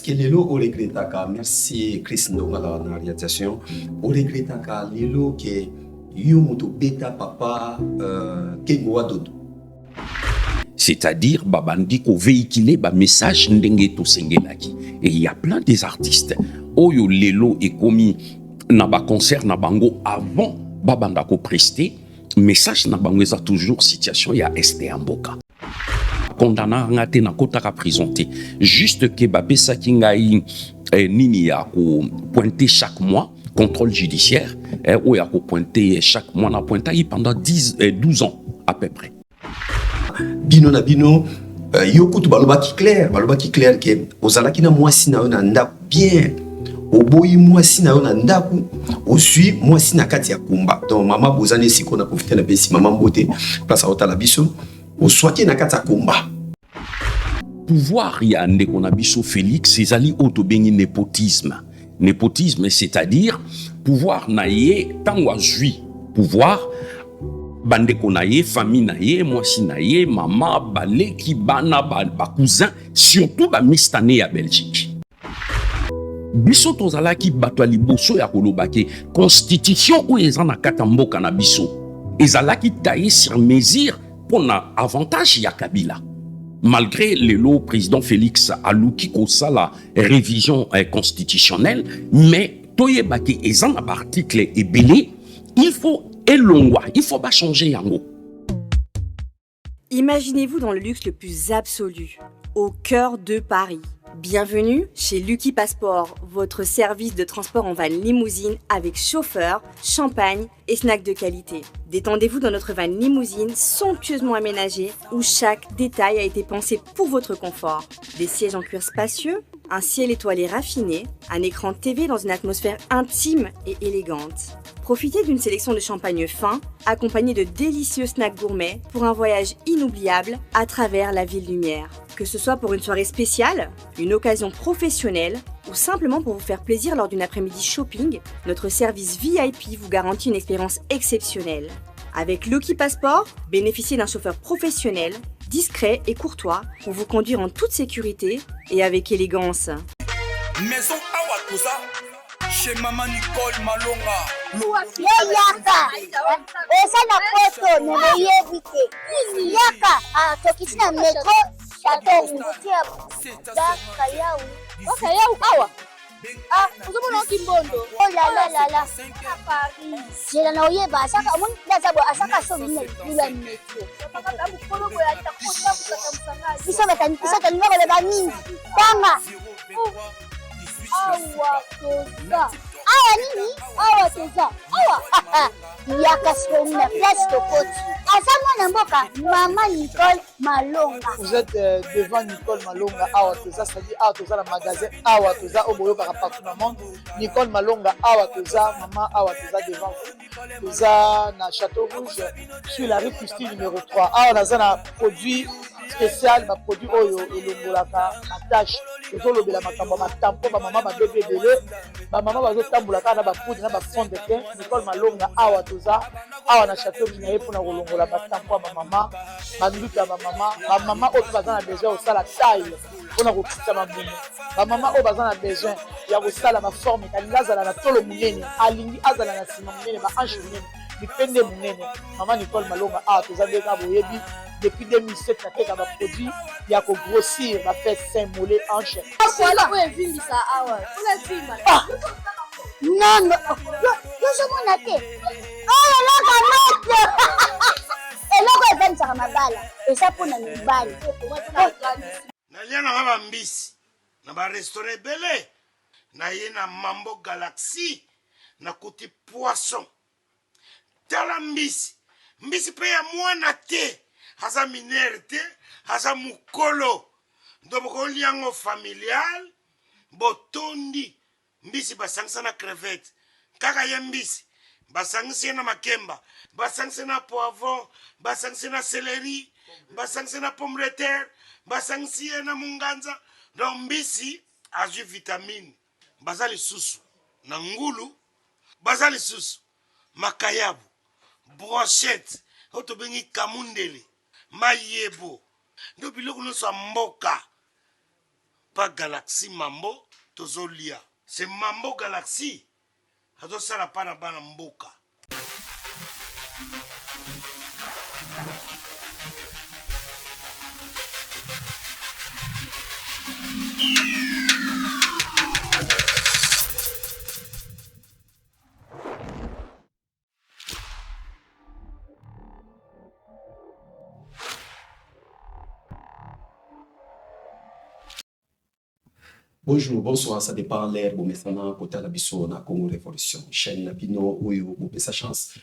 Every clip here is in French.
que lelo oregretaka, merci Chris Ndonga la réalisation, oregretaka lelo que yo moto beta papa Kengoa Dodo. C'est-à-dire babandi ko véhiculer ba message ndenge to sengelaki. Et il y a plein des artistes oyo lelo et commis na ba concert na bango avant babanda ko prester message na bango eza toujours situation ya este amboka. Condamna ngate na kota ka présenter juste que babesa kingai nini ya ko pointer chaque mois contrôle judiciaire ou ya ko pointer chaque mois na pointer pendant 12 ans à peu près. Bino na bino yokutu baloba ki clair que ozalaki na mwasi na yo na ndaku bien oboyi mwasi na yo na ndaku osui mwasi na kati ya kumba donc mama bozane siko na profiter na besi mama mbote place à otala biso oswaki na kati ya kumba pouvoir ya ndeko na biso Félix ezali otobengi népotisme c'est-à-dire pouvoir na ye tango azui pouvoir bandeko na ye famille na ye mwasi na ye mama baleki bana ba cousin surtout ba mistane ya Belgique biso tozalaki bato ya liboso ya kolobaki constitution oyo eza na kati ya mboka na biso ezalaki taillé sur mesure pona avantage ya Kabila malgré le président Félix aluki kosala révision constitutionnelle mais toyebaki eza na ba article ebele il faut elongwa, il faut pas changer yango. Imaginez-vous dans le luxe le plus absolu, au cœur de Paris. Bienvenue chez Lucky Passport, votre service de transport en van limousine avec chauffeur, champagne et snacks de qualité. Détendez-vous dans notre van limousine somptueusement aménagée où chaque détail a été pensé pour votre confort. Des sièges en cuir spacieux, un ciel étoilé raffiné, un écran TV dans une atmosphère intime et élégante. Profitez d'une sélection de champagne fin, accompagné de délicieux snacks gourmets pour un voyage inoubliable à travers la ville lumière. Que ce soit pour une soirée spéciale, une occasion professionnelle ou simplement pour vous faire plaisir lors d'une après-midi shopping, notre service VIP vous garantit une expérience exceptionnelle. Avec Lucky Passport, bénéficiez d'un chauffeur professionnel, discret et courtois pour vous conduire en toute sécurité et avec élégance. Maison Awatusa, chez Maman Nicole Malonga. Yaka, esa na poto ne yebite. Yaka, tokiti na metro, chateau ngutia. Daka yau. Daka yau awa. Ah, uzomona kimbondo. Oh la la. Paris. Jela na oyeba asaka amun ndazabo asaka so bine kula metro. Bisa tani ngale bani. Tanga. Awa toza. Awa nini? Awa toza. Awa. Yaka sona place de côte. Asama na mboka Maman Nicole Malonga. Vous êtes devant Nicole Malonga. Awa toza, c'est-à-dire Awa toza le magasin. Awa toza au boyo partout dans le monde. Nicole Malonga. Awa toza, maman Awa toza devant vous. Toza na Château Rouge sur la rue Custine numéro 3. Awa naza na produit spécial, ma produit oyo elongolaka attache. Tozolobela makambo matampo ba mama ba bébé belé. Ba mama bazotambolaka na ba poudre na ba fond de teint. Nicole Malonga Awa toza. Awa na Château Rouge na ye pona kolongola batampo ba mama. Banduka ba mama oyo bazana besoin au sala taille. Pona kokita mamumu. Ba mama oyo bazana besoin ya kosala ma forme kalinga azala na tolo munene. Alingi azala na sima munene ba ange munene. Dipende munene. Maman Nicole Malonga Awa toza ndeka boyebi. Depuis 2007, na teka ba produit ya ko grossir ba fait saint mollet hanche. Voilà, ouais, vindi ça awa. Ola fima. Non, yo je mona te. Oh la gamete. Eloko eventa mabala. Esa pona mibali. Nalia na ba mbisi. Na ba restaurant belé. Na ye na Mambo Galaxy. Na kuti poisson. Tala mbisi. Mbisi pe ya mwana te. Haza minerte, haza mukolo. Ndoboko liango familial, botondi. Mbisi basangisa na crevette. Kaka ya mbisi, basangisa na makemba. Basangisa na poivron, basangisa na céleri, basangisa na pomme de terre, basangisa na munganza. Donc mbisi, azu vitamine. Bazali susu, na ngulu, bazali susu, makayabu, brochette, otobengi kamundele. Mayebo ndo biloko nyonso ya mboka pas Galaxy Mambo tozolia. C'est Mambo Galaxy. Azosala pa na bana mboka. Bonjour, bonsoir, ça dépend l'air, bon, mais ça n'a côté la biso na Congo Révolution. Chaîne na bino, oyo, bon, sa chance.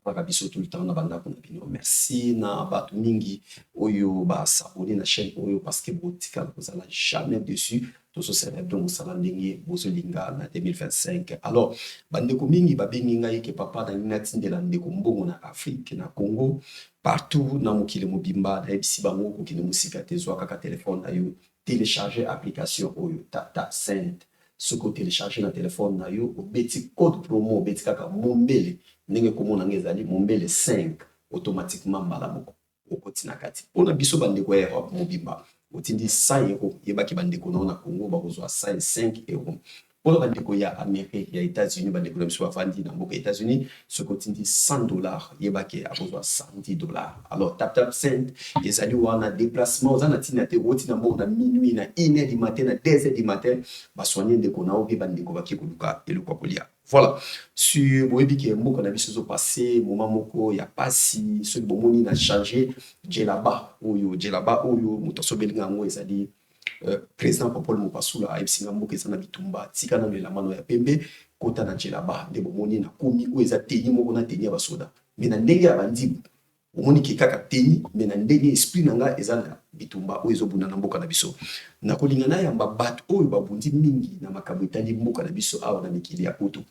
La biso tout le temps, na banda na bino. Merci na batu mingi, oyo, ba s'abonner na chaîne, oyo, parce que botika, vous allez jamais dessus. Tout ce célèbre, vous allez linguer, vous linga na 2025. Alors, bandeko mingi, ba benginga yeke papa na ninatin de la ndeko mbongo na Afrique, na Congo, partout, na mokile mobimba, na ebisi bango, kokine musika tezo kaka téléphone na yo. Télécharger application oyo Tata Send ce que télécharger na téléphone na yo obeti code promo obeti kaka mombele ndenge komona ngezali mombele 5 automatiquement mbala moko okotina kati pona biso bandeko ya Europe mobimba otindi 100 euros yebaki bandeko na Congo bakozwa 5 euros pour bandeko ya Amérique ya États-Unis bandeko na biso bafandi na mboka États-Unis ce que otindi $100 yebaki akozwa $110. Alors tap send ezali wana déplacement ozana tina te otina mboka na minuit na 1h du matin na 2h du matin basoigner ndeko na obi bandeko baki koluka eloko kolia. Voilà, sur boyebi ke mboka na biso zo passé moment moko ya pasi ce bomoni na changer djelaba oyo mutoso belinga ngo ezali président Paul Mopasula aibsinga mboka ezana bitumba tika na lela mano ya pembe kota na djelaba de bomoni na komi o eza teni moko na teni ya basoda mais na ndenge ya bandibu omoni ke kaka teni mais na ndenge esprit nanga ezana bitumba o ezobunda na mboka na biso na kolingana ya babat oyo babundi mingi na makambo etali mboka na biso awa na mikili ya poto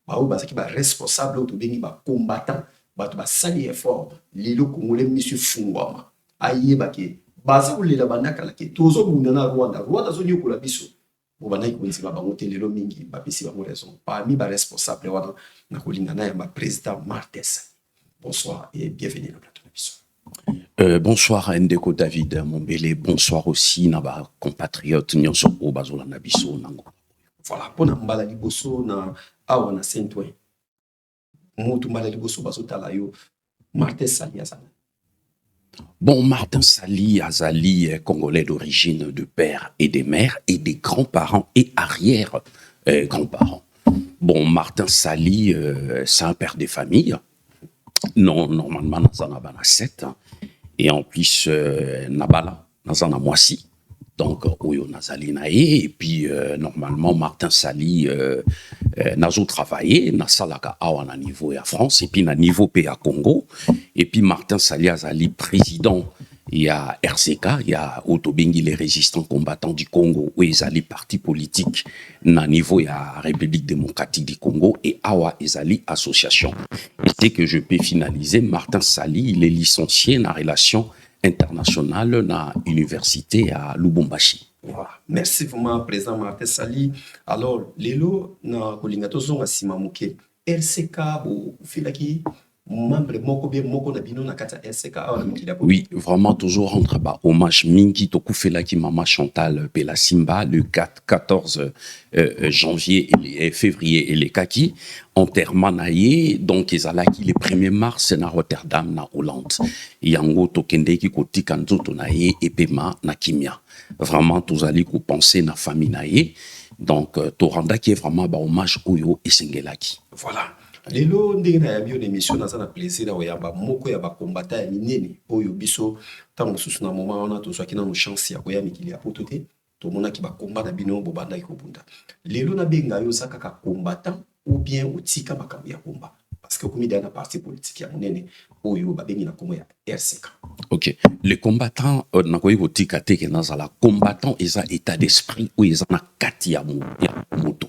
baoyo bazaki ba responsable oyo tobengi ba combattant bato basali effort lelo congolais monsieur fungwama ayebake baza kolela bandaka lake tozobunda na Rwanda zoni yokola biso bobandaki konzima bango te lelo mingi bapesi bango raison parmi ba responsable wana na kolingana ya ba président Martin Sali. Bonsoir et bienvenue dans le plateau de biso. Bonsoir Ndeko David Mombele, bonsoir aussi naba compatriote nyonso o bazola na biso nango. Voilà, pona mbala liboso na awa na Saint-Ouen. Mutu mbala liboso bazotala yo Martin Sali azana. Bon, Martin Sali Azali est congolais d'origine de père et de mère et des grands-parents et arrière-grands-parents. Bon, Martin Sali, c'est un père de famille. Non, normalement, nous avons 7. Et en plus, Nabala, nous en avons Moissi. Donc, Oyo Nazali Nae. Et puis, normalement, Martin Sali, nous travaillé, nous salaka awa niveau à France, et puis na niveau à Congo. Et puis, Martin Sali Azali, président, il y a RCK, il y a Otobengi, les résistants combattants du Congo, où ils allaient parti politique, na niveau, il y a République démocratique du Congo, et Awa Ezali Association. Et c'est que je peux finaliser, Martin Sali, il est licencié en relations internationales na université à Lubumbashi. Voilà. Merci vraiment, président Martin Sali. Alors, Lelo, na kolingato zonga simamuke, RCK, ou filaki, membre moko bien moko na bino na kata RCK. Oui, vraiment toujours entre bas. Hommage mingi toku felaki mama Chantal Pelasimba le 14 janvier et février et les kaki enterrement naie donc ezalaki le 1er mars na Rotterdam na Hollande. Yango tokendeki kotika nzoto naie epema na kimia. Vraiment tozali ko penser na famille naie. Donc toranda qui est vraiment ba hommage oyo esengelaki. Voilà. Lelo ndenge na yabio l'émission na sana plaisir na oyamba moko ya ba combattant ya minene oyo biso tango susu na moment wana tozwaki na no chance ya koya mikili ya poto te to mona ki ba combat na bino bo banda ikobunda. Lelo na benga yo saka ka combattant ou bien otika makambo ya combat parce que comme dans la partie politique ya monene oyo ba bengi na komo ya RCK. OK. Les combattants na koyi otika te ke na zala combattant eza état d'esprit ou eza na kati ya moto.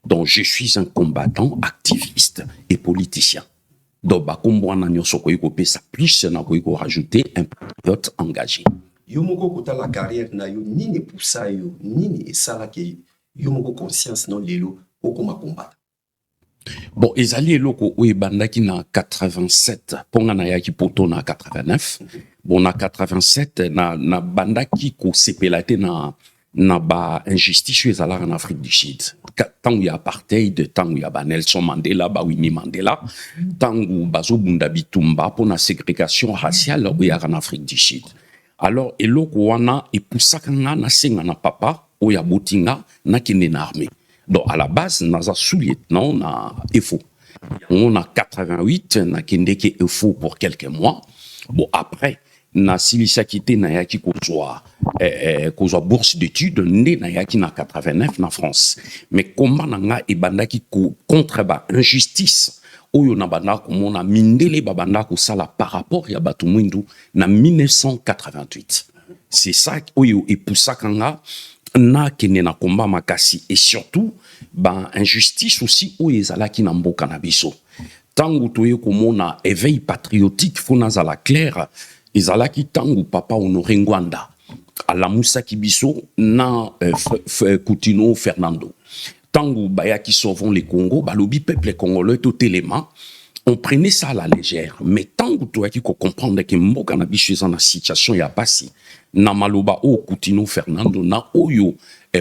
Donc, je suis un combattant, activiste et politicien. Donc, bakombwana nyoso koyiko pesa plus na koyiko rajouter un patriote engagé. Yo moko kota la carrière na yo nini poussa yo nini esala ke yo moko conscience non lelo okoma combattre. Bon, ezali eloko oyo bandaki na 87 ponga na yaki poto na 89. Bon na 87 na bandaki ko sepelate na na ba injustice ezalaka en Afrique du Sud. Tangu ya apartheid, tangu ya ba Nelson Mandela, ba Winnie Mandela, tangu bazobunda bitumba pour na ségrégation raciale oyaka en Afrique du Sud. Alors eloko wana epusaka nga na senga na papa oya botinga na kende na armée. Donc à la base naza sous-lieutenant na EFO. On a 88 na kende ke EFO pour quelques mois. Bon après na silisa kité na yaki kozwa bourse d'études né na yaki na 89 na France. Mais combat na nga ebandaki contre ba injustice oyo na banda komona mindele babanda ko sala par rapport ya batu mwindu na 1988. C'est ça oyo epusaka nga na kene na combat makasi et surtout ba injustice aussi oyo ezalaki na mboka na biso. Tangu toye komona éveil patriotique fona za la claire ezalaki tangu papa Honoré Ngwanda alamusaki biso na Coutinho Fernando. Tangu bayaki sauvons les Congo, balobi peuple congolais tout élément, on prenait ça à la légère. Mais tangu toyaki ko comprendre que mboka na biso eza na situation ya basi, na maloba o Coutinho Fernando na oyo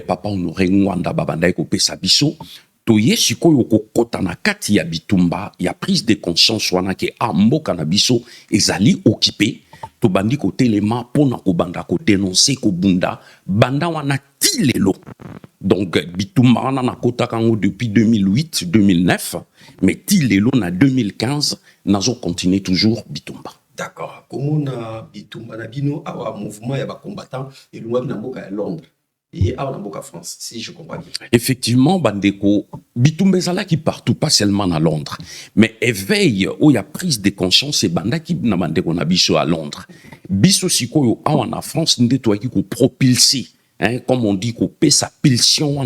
papa Honoré Ngwanda babandai ko pesa biso, toye sikoyo ko kota na kati ya bitumba ya prise de conscience wana ke mboka na biso ezali occupé. To bandi ko telema pona ko banda ko dénoncer ko bunda banda wana tilelo. Donc bitumba wana na kota kango depuis 2008-2009 mais tilelo na 2015 nazo continuer toujours bitumba. D'accord. Comment na bitumba na bino awa mouvement ya ba combattant et loi na mboka ya Londres et awa na mboka France si je comprends bien. Effectivement bandeko bitumba zala qui partout pas seulement à Londres mais éveil où il y a prise de conscience et banda qui na bandeko na biso à Londres. Biso sikoyo awa na France ndeto ki ko propulser comme on dit qu'on paie sa pulsion,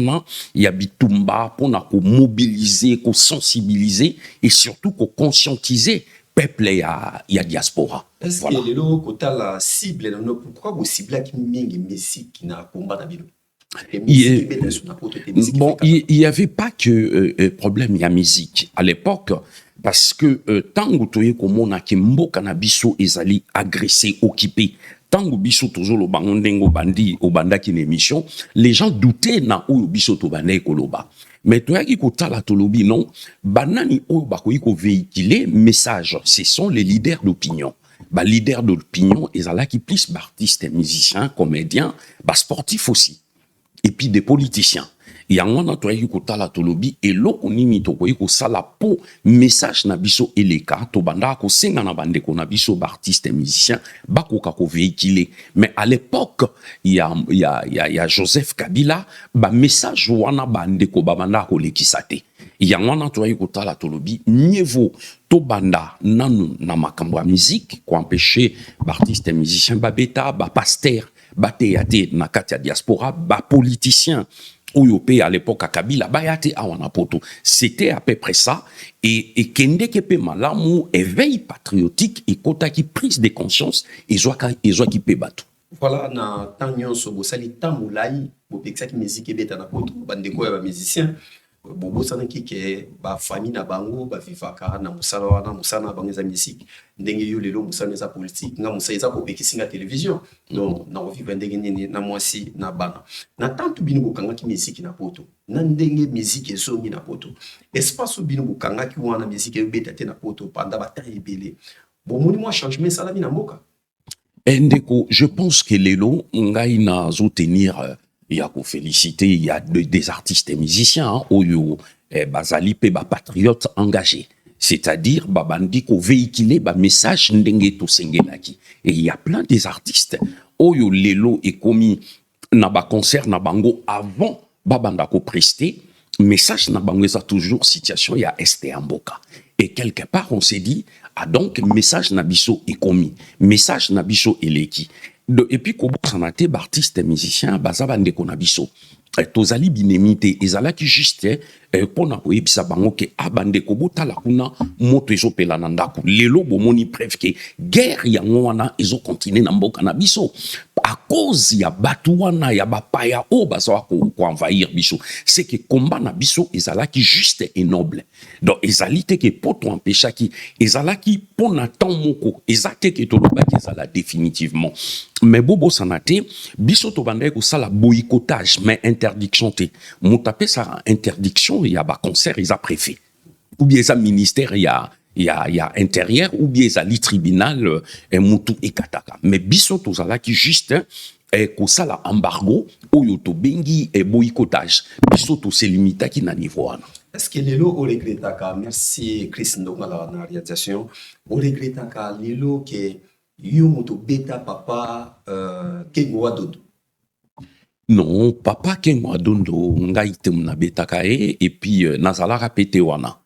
il y a bitumba pour mobiliser, qu'on sensibiliser et surtout qu'on conscientiser peuple et il y a diaspora. Est-ce voilà. Que le côté la cible pourquoi vous ciblez qui mingi musique qui n'a combat d'abino? Bon, il y avait pas que problème il y a musique à l'époque parce que tango toye komona ke mboka na biso ezali agressé occupé. Tango biso toujours le bangondengo bandi au banda qui émission, les gens doutaient na ou biso to banda ekoloba. Mais toi qui kota la tolobi non, banani ou bakoyi ko véhiculer message, ce sont les leaders d'opinion. Ba leaders d'opinion ezala qui plus artistes, musiciens, comédiens, ba sportifs aussi. Et puis des politiciens. Yango na toyi kota la tolobi et loko nini to koyi ko sala po message na biso eleka to banda ko senga na bande ko na biso artiste musicien bakoka ko véhiculer. Mais à l'époque il y a Joseph Kabila ba message wana bande ko banda ko lekisate. Yango na toyi kota la tolobi mieux vaut to banda nanu na makambo ya musique ko empêcher artiste musicien ba beta ba pasteur ba théâtre na kati ya diaspora ba politicien Oyope à l'époque à Kabila bayate awana poto. C'était à peu près ça et kende kepe malamu éveil patriotique et kota qui prise de conscience et joie qui pe batu. Voilà na tanyon so bo sali tamulai bo peksa ki musique ebeta na poto bandeko ya ba musicien bobo sana ki ke ba famille na bango ba vivaka na musala wana musana na bango za musique ndenge yo lelo musana za politique nga musa eza ko pekisinga télévision donc na vivre ndenge nini na mwasi na bana na tantu bino bokanga ki musique na poto na ndenge musique ezongi na poto espace bino bokanga ki wana musique ebeta te na poto pendant ba temps ebele bon moni moi changement sala na mboka ndeko je pense que lelo ngai na zo tenir il y a qu'on féliciter, il y a des artistes et musiciens, oyo bazali pe ba patriotes engagés. C'est-à-dire babandi ko véhiculer ba message ndenge to sengelaki. Et il y a plein des artistes oyo lelo et commis na ba concert na bango avant babanda ko prester message na bango ça toujours situation ya este amboka. Et quelque part on s'est dit donc message na biso est commis, message na biso eleki. Et puis kobo sanate artiste musicien bazaba ndeko na biso tozali binemite ezala ki juste pona ko yebisa bango ke abande ko botala kuna moto ezopela na ndako lelo bomoni preuve ke guerre yango wana ezo continuer na mboka na biso à cause ya batuana ya bapaya o bazawa ko envahir biso c'est que combat na biso ezalaki juste et noble donc ezalite que poto empêchaki ezalaki pona temps moko ezate que tolobaki ezala définitivement mais bobo sanate biso to bandai ko sala boycottage mais interdiction te motape sa interdiction ya ba concert eza préfet ou bien ça ministère il y a intérieur ou bien ça li tribunal mutu ekataka mais biso to sala qui juste ko sala embargo oyo to bengi boycottage biso to se limita ki na niveau wana. Est-ce que lelo o regretaka merci Chris Ndonga la réalisation o regretaka lelo que yo moto beta papa Kengo Wadondo? Non, papa Kengo Wadondo ngai te mna betaka et puis nazala répété wana.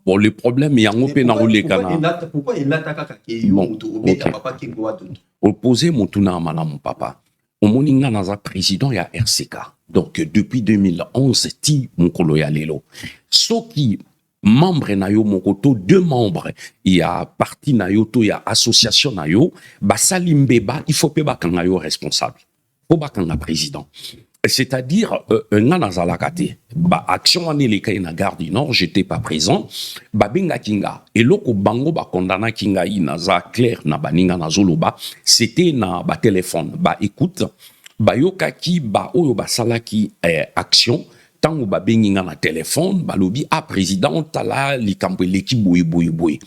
Bon, le problème, il y a un peu dans le Ghana. Pourquoi il attaque papa Kengo Wadondo? Opposé mon tuna à mon papa. Au moninga naza président ya RCK. Donc depuis 2011 ti mon kolo ya lelo. Soki membre na yo mon koto deux membres il y a parti na yo to ya association na yo ba salimbeba il faut pe ba kanga yo responsable. Faut ba kanga président. C'est-à-dire, nana zalakate, ba action ane le kay na gare du Nord, j'étais pas présent, ba benga kinga, et loko bango ba kondana kinga na za clair na baninga na zoloba, c'était na ba téléphone, ba écoute, ba yokaki ba oyo ba salaki action, tango ba benga na téléphone, ba lobi a président tala likambo l'équipe boye.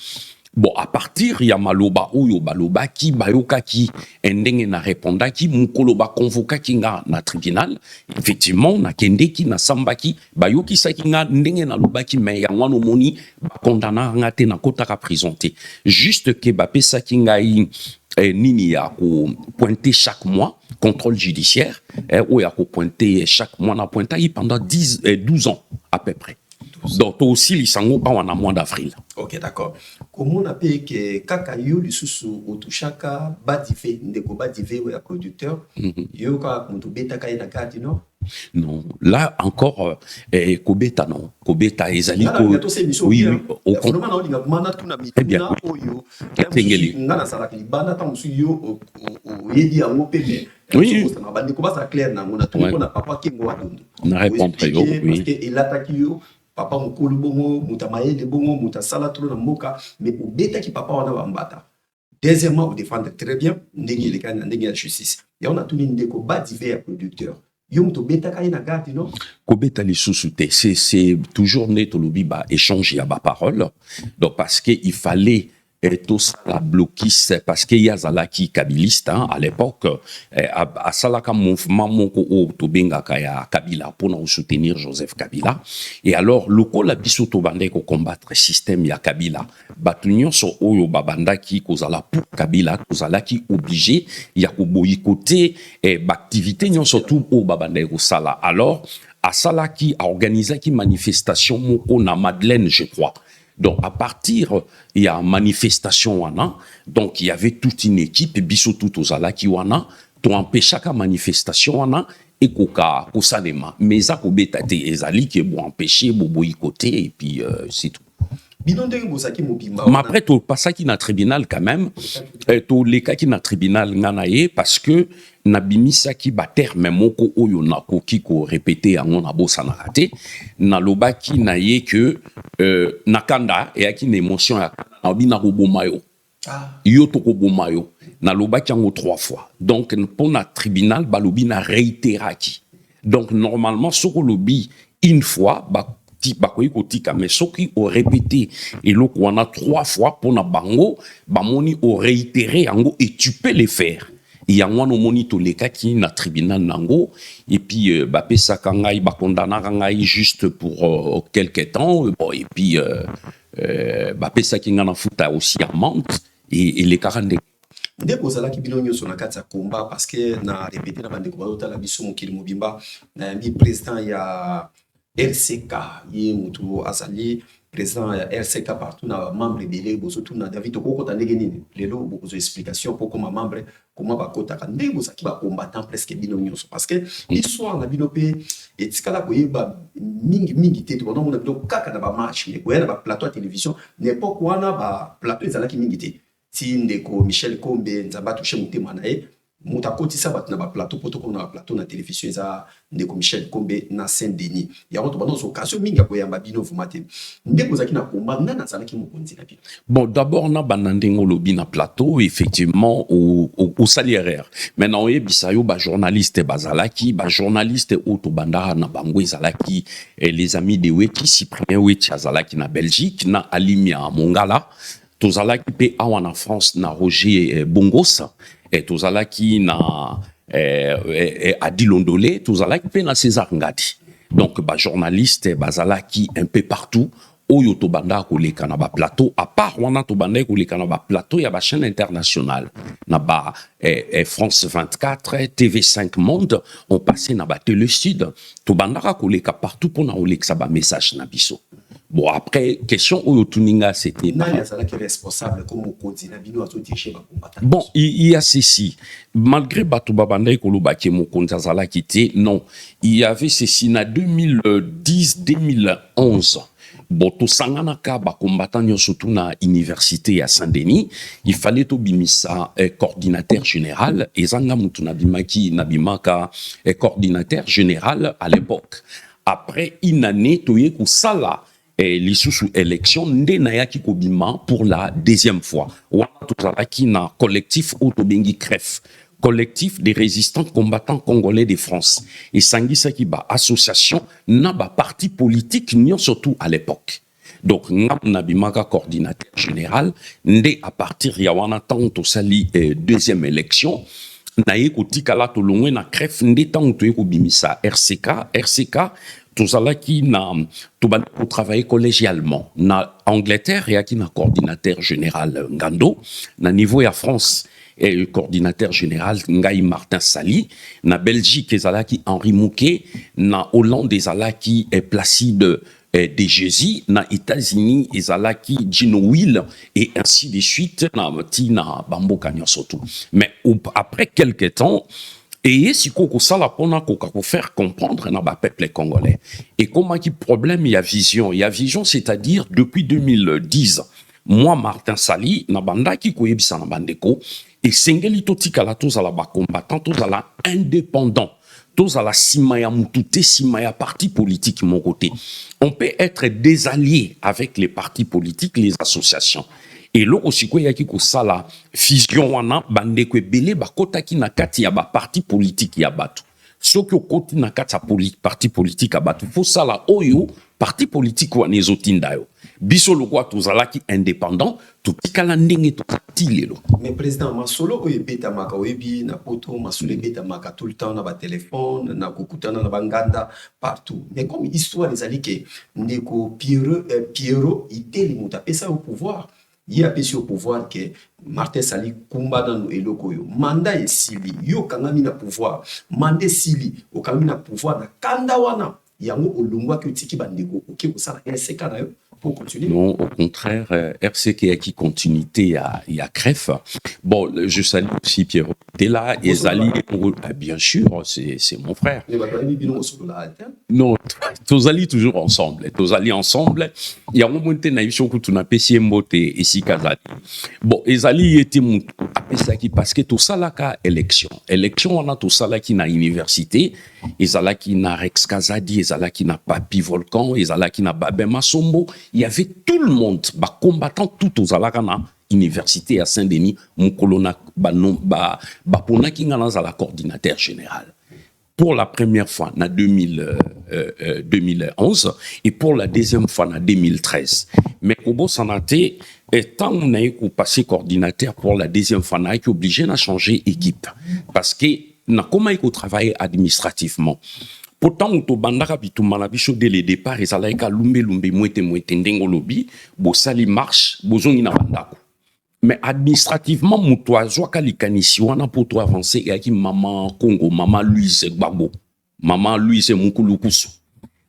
Bon, à partir, ya maloba oyo baloba ki bayoka ki endenge na réponda ki mukolo ba convoka ki nga na tribunal effectivement na kende ki na samba ki bayoki sa ki nga ndenge na loba ki me ya ngwano moni ba condamna nga te na kota ka présenter juste que ba pesa ki nga nini ya ko pointer chaque mois contrôle judiciaire ou ya ko pointer chaque mois na pointa pendant 12 ans à peu près. Donc aussi lisango en mois d'avril. OK, d'accord. Comment on appelle que kaka yo lisusu otushaka badive ndeko badive ya producteur yo ka muntu beta kai na kati no? Non, là encore kobeta non. Kobeta ezali ko oui au très bien. Tengeli ngana sala libana ta musu yo yedi yango pebe. Oui, ça m'a bandé ko ba ça clair na ngona tout na papa Kengo Wadondo. Na répondre oui. Parce que il attaque yo papa mukulu bongo mutamaele bongo mutasala trop na mboka mais au beta ki papa wana bambata deuxièmement ou défendre très bien ndenge le kana ndenge la justice et on a tout ndeko ba divers producteur yo muto beta kai na gati no ko beta li susute c'est toujours net lobi ba échange ya ba parole donc parce que il fallait tout ça la bloquiste parce qu'il y a zalaki kabiliste à l'époque à salaka mouvement moko o to benga kaya Kabila pour soutenir Joseph Kabila et alors loko la biso to bande ko combattre système ya Kabila batunyo so oyo babanda ki kozala pour Kabila kozala ki obligé ya ko boycotter activité nyon surtout o babanda ko sala alors à salaki a organisé ki manifestation moko na Madeleine je crois. Donc, à partir, il y a manifestation wana, donc il y avait toute une équipe, biso tout aux alaki wana, to empêcha ka manifestation wana, et koka, kosalema. Mais ça, ko betate, ezali, qui bon empêcher, bo boycotter, et puis c'est tout. Mais après, tu passes qui na tribunal quand même, tu les cas qui na tribunal nganaye, parce que nabimisa ki bater memoko oyo na koki ko répéter en na bossa na raté, na loba ki na ye que nakanda et aki na émotion ya na robomayo. Yo to ko bomayo. Na loba ki ngo 3 fois. Donc pour na tribunal balobi na réitéraki. Donc normalement soko lobi une fois ba mais ce qui ont répété et l'autre on a 3 fois pour na bango bamoni au réitéré ango et tu peux les faire il y a un moni to les cas qui na tribunal nango et puis ba pesa kangai ba condamna kangai juste pour quelque temps bon, et puis ba pesa ki ngana futa aussi amende et les 40 ndeko zalaki bino nyonso na kati ya combat parce que na répété na bandeko bazotala biso mokili mobimba na mi président ya RCK ye mutu azali président ya RCK partout na membre belé bozo tout na David okota ndenge nini lelo bozo explication pour comment membre comment bakota ka ndeko saki ba combattant presque bino nyonso parce que histoire na bino pe etikala koyeba mingi te to mona bino kaka na ba match mais koyena ba plateau à télévision n'importe quoi na ba plateau ezalaki mingi te ti ndeko Michel Kombe nzamba touché motema na ye muta kotisa bat na ba plateau poto ko na plateau na télévision eza ndeko Michel Kombe na Saint-Denis ya on to bana occasion mingi ko yamba bino vumate ndeko zaki na komba na zalaki mokonzi na bino. Bon, d'abord na banandengo lobi na plateau effectivement au salaire. Maintenant bisayo ba journaliste bazalaki ba journaliste auto bandara na bango ezalaki les amis de Weti Cyprien Weti azalaki na Belgique na Alimia Mongala tozalaki pe awa na France na Roger Bongos et tozalaki na Adi Londolé tozalaki pe na César Ngadi. Donc ba journaliste bazalaki un peu partout oyo to banda ko leka na ba plateau à part wana to banda ko leka na ba plateau ya ba chaîne internationale na ba France 24 TV5 Monde on passait na ba Télé Sud to banda ko leka partout pour na oleksa ba message na biso. Bon après question oyo tuninga c'était responsable comme konzi na bino ato dirige ba combattant. Bon il y a ceci malgré batu babanda ko lobaki mo konza zala kité non il y avait ceci na 2010 2011. Bon, to sangana ka ba combattant surtout na université à Saint-Denis, il fallait to bimisa coordinateur général et zanga mutu na bimaka coordinateur général à l'époque. Après une année to ye ku sala lisusu élection nde na yaki ko bima pour la deuxième fois. Wana to zalaki na collectif autobengi CREF. Collectif des résistants combattants congolais de France. Et Sangisa qui ba association n'a ba parti politique ni surtout à l'époque. Donc nabimaka coordinateur général ndé à partir ya wana tanto sali deuxième élection na yeko tikala to longwe na cref ndé tanto yeko bimisa RCK tozalaki na tobana pour travailler collégialement na Angleterre et qui na coordinateur général Ngando na niveau ya France et le coordinateur général Ngaï Martin Sali, na Belgique ezalaki Henri Mouquet, na Hollande ezalaki Placide de Jésus, na États-Unis ezalaki Gino Will et ainsi de suite na Tina Bambo Kanyo surtout. Mais après quelques temps et si koko sala pona ko faire comprendre na ba peuple congolais. Et comment qui problème il y a vision c'est-à-dire depuis 2010 moi Martin Sali na bandaki ko yebisa na bandeko et sengeli totikala tozala ba combattant tozala indépendant tozala simaya mutute simaya parti politique mon côté on peut être des alliés avec les partis politiques les associations et loko siko yaki ko sala fusion wana bandeko ebele bakotaki na kati ya ba parti politique ya batu soki okoti na kati ya parti politique ya batu fo sala oyo parti politique wana ezotinda yo biso lokwa tozalaki indépendant totikala ndenge totilelo. Mais président masolo oyo betamaka oyebi na poto masolo betamaka tout le temps na ba téléphone na kokutana na banganda partout mais comme histoire ezali ke ndeko Pierrot iteli muta pesa au pouvoir il a pesi au pouvoir que Martin Sali kumba dans eloko yo mandat esili yo kangami na pouvoir mandat sili okangami na pouvoir na kanda wana yango olungwa ki otiki bandeko oki kosala RCK na yo pour continuer. Non, au contraire, RCK qui continuité à CREF. Bon, je salue aussi Pierre Tela et Zali. Bien sûr, c'est mon frère. Non, Tozali toujours ensemble. Tozali ensemble. Il y a un moment où naïtion que tu n'as pas si mbote ici Kazali. Bon, Ezali était mon qui parce que tout ça là ka élection. Élection on a tout ça là qui na université. Ezala qui na Rex Kazadi, Ezala qui na Papi Volcan, Ezala qui na Babé Masombo. Il y avait tout le monde, bah combattant tout aux Alakana, université à Saint-Denis, mon colonna, pona qui n'a la coordinateur général. Pour la première fois, en 2011, et pour la deuxième fois, en 2013. Mais Kobo Sanate, étant on a passé coordinateur pour la deuxième fois, on a été obligé de changer équipe. Parce que, na comment il travaille administrativement. Pourtant, on bandaka bitu malabicho dès le départ, et ça laika lumbe mwete ndengo lobi, bo sali marche, bozongi na bandako. Mais administrativement, moutoua zoaka likanisi wana pour toi avancer, yaki maman Congo, maman Louise Gbagbo, maman Louise Mukulukusu.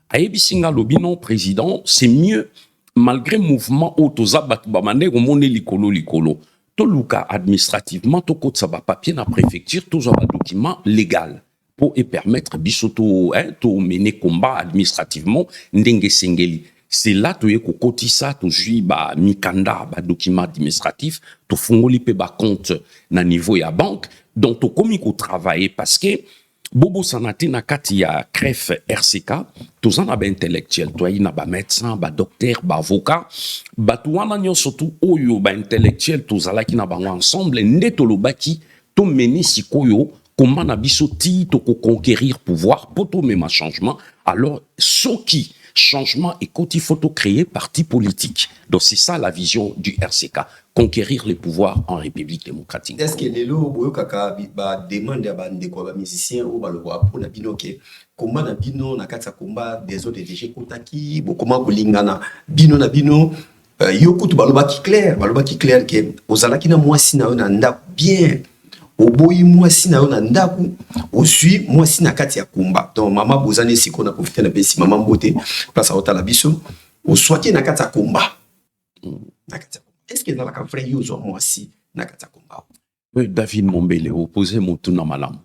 Ayebi singa lobi non président, c'est mieux, malgré mouvement autoza batu bamande gomone likolo. Toluka administrativement, to kote sa ba papier na préfecture, to ba document légal. Pour permettre bisoto to mener combat administrativement ndenge sengeli c'est là to yeko kotisa to jui ba mikanda ba document administratif to fongoli pe ba compte na niveau ya banque donc to komi ko travailler parce que bobo sanate na kati ya cref RCK tozana ba intellectuel to ina ba médecin ba docteur ba avocat ba tuwana nyo surtout oyo ba intellectuel tozala ki na bango ensemble nde tolobaki to meni sikoyo comment na biso ti to ko conquérir pouvoir poto même changement alors soki changement et quand il faut créer parti politique. Donc c'est ça la vision du RCK, conquérir les pouvoirs en République démocratique. Est-ce que les lots kaka ba demande à bande quoi ba musicien ou ba le pour na bino ke combat na bino na kata combat des autres DG Kotaki bo comment bolingana bino na bino yokutu baloba ki clair ke ozalaki na mwasi na yo na ndako bien oboyi mwasi na yo na ndako osui mwasi na kati ya kumba donc mama bozane siko na profiter na pesi mama mbote place à hôtel biso oswaki na kati ya kumba na kati ya kumba est-ce que dans la frère yozo mwasi na kati ya kumba oui David Mombele opposé motuna malamu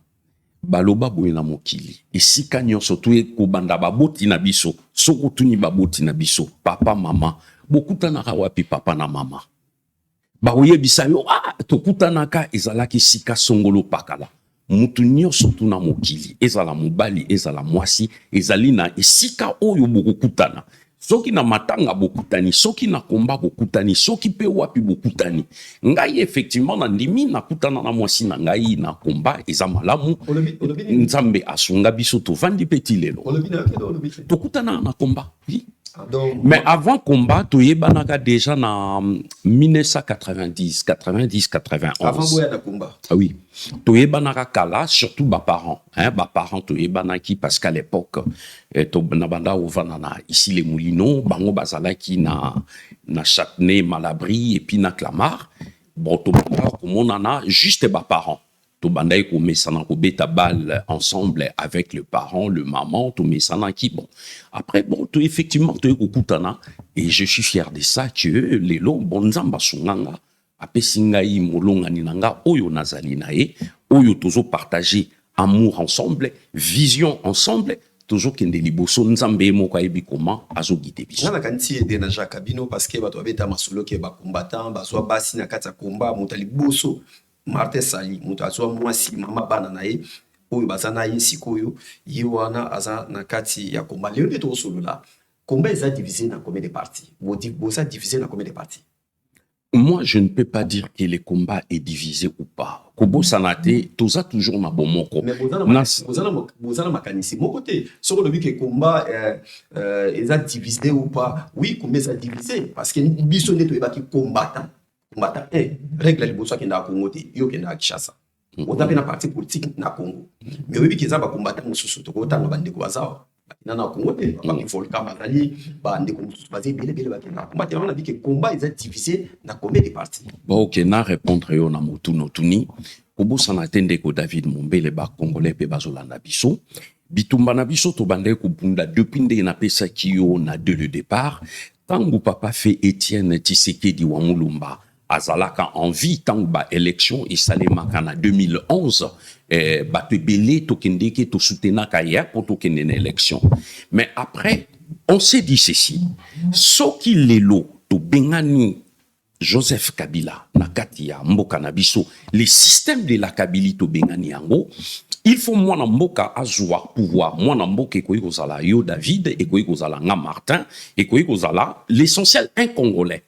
baloba boye na mokili esika nyonso to ekobanda baboti na biso soko tuni baboti na biso papa mama bokutanaka wapi papa na mama baoyebisa yo tokutanaka ezalaki sika songolo pakala mutu nyonso tuna mokili ezala mobali ezala mwasi ezali na esika oyo bokutana soki na matanga bokutani soki na komba bokutani soki pe wapi bokutani ngai effectivement na ndimi nakutana na mwasi na ngai na komba eza malamu nzambe asunga biso tovandi peti lelo tokutana na komba oui. Mais avant combat, tu es banaka déjà en 1990, 91. Avant de combat. Ah oui. Tu es banaka kala, surtout bas parents. Bas parents, tu es banaki parce qu'à l'époque, tu banda vanana ici les Moulineaux, bango bazalaki na Châtenay, Malabry et puis na Clamart. Bon, tu banda comme on en a juste bas parents. To bandai ko mesana ko beta balle ensemble avec le parent, le maman, to mesana qui bon. Après bon, to effectivement to ekutana et je suis fier de ça que les lo bonzamba sunganga apesingai molonga ninanga oyo nazali nae, oyo tozo partager amour ensemble, vision ensemble. Toujours kende liboso nzambe moko ayebi comment azogide biso na kanti ede na Jacques Bino parce que bato beta masolo ke ba combattant ba so basi na kata combat motali boso Martin Sali mutu azwa mwasi mama bana naye oyo bazana ye sikoyo yiwana aza na kati ya combat leo ndeto solola combat est divisé dans combien de parties bosa divisé dans combien de parties. Moi, je ne peux pas dire que le combat est divisé ou pas. Kobo sanate, toza toujours na bomoko. Mais bozana makanisi. Mon côté, sur le but que combat est divisé ou pas, oui, combat est divisé. Parce que biso neto eba ki combattant. Combattant, règle les bosso qui na Congo te, yo ki na Kinshasa. On tape na parti politique na Congo. Mais oui, ki za ba combattant mosusu to ko tanga bande ko bazawa. Nana Congo te, ba ki folka bazali, ba ndeko mosusu bazali bele ba ki na combattant. On a dit que combat est divisé na combien de parties. Bon, ok, na répondre yo na mutu no tuni. Kobo sanate ndeko David Mombele ba Congolais pe bazolanda biso. Bitumba na biso to bande ko bunda depuis nde na pesa kiyo na dès le départ. Tango papa fait Étienne Tshisekedi wa Mulumba. Azalaka en vie tant ba élection et salemaka na 2011 ba te belé to kendeke to soutenaka ya pour to kende élection. Mais après on s'est dit ceci, soki lelo to bengani Joseph Kabila na katia mboka na biso, le système de la Kabylie to bengani yango, il faut moi na mboka azwa pouvoir, moi na mboka ekoyi kozala yo David, ekoyi kozala nga Martin, ekoyi kozala l'essentiel un Congolais.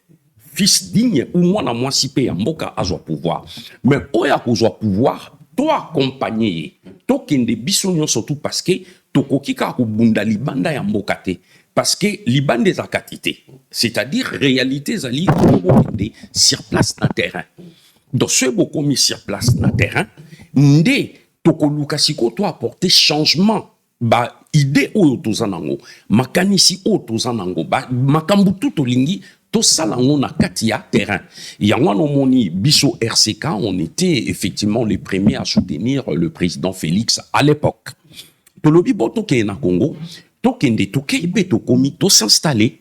Fils digne ou moi na moi si pe ya mboka azwa pouvoir. Mais oya kozwa pouvoir, toi accompagner, to kende biso nyon surtout parce que to kokika ko bunda libanda ya mboka te. Parce que libanda za katité, c'est-à-dire réalité zali sur place na terrain. Donc ce beaucoup mis sur place na terrain, ndé to ko lukasiko to apporter changement. Ba idée oyo tozanango, makanisi oyo tozanango, ba makambu tout lingi to salango na katia terrain. Yango no moni biso RCK, on était effectivement les premiers à soutenir le président Félix à l'époque. To lobi boto ke na Congo, to kende to ke ibe to komi to s'installer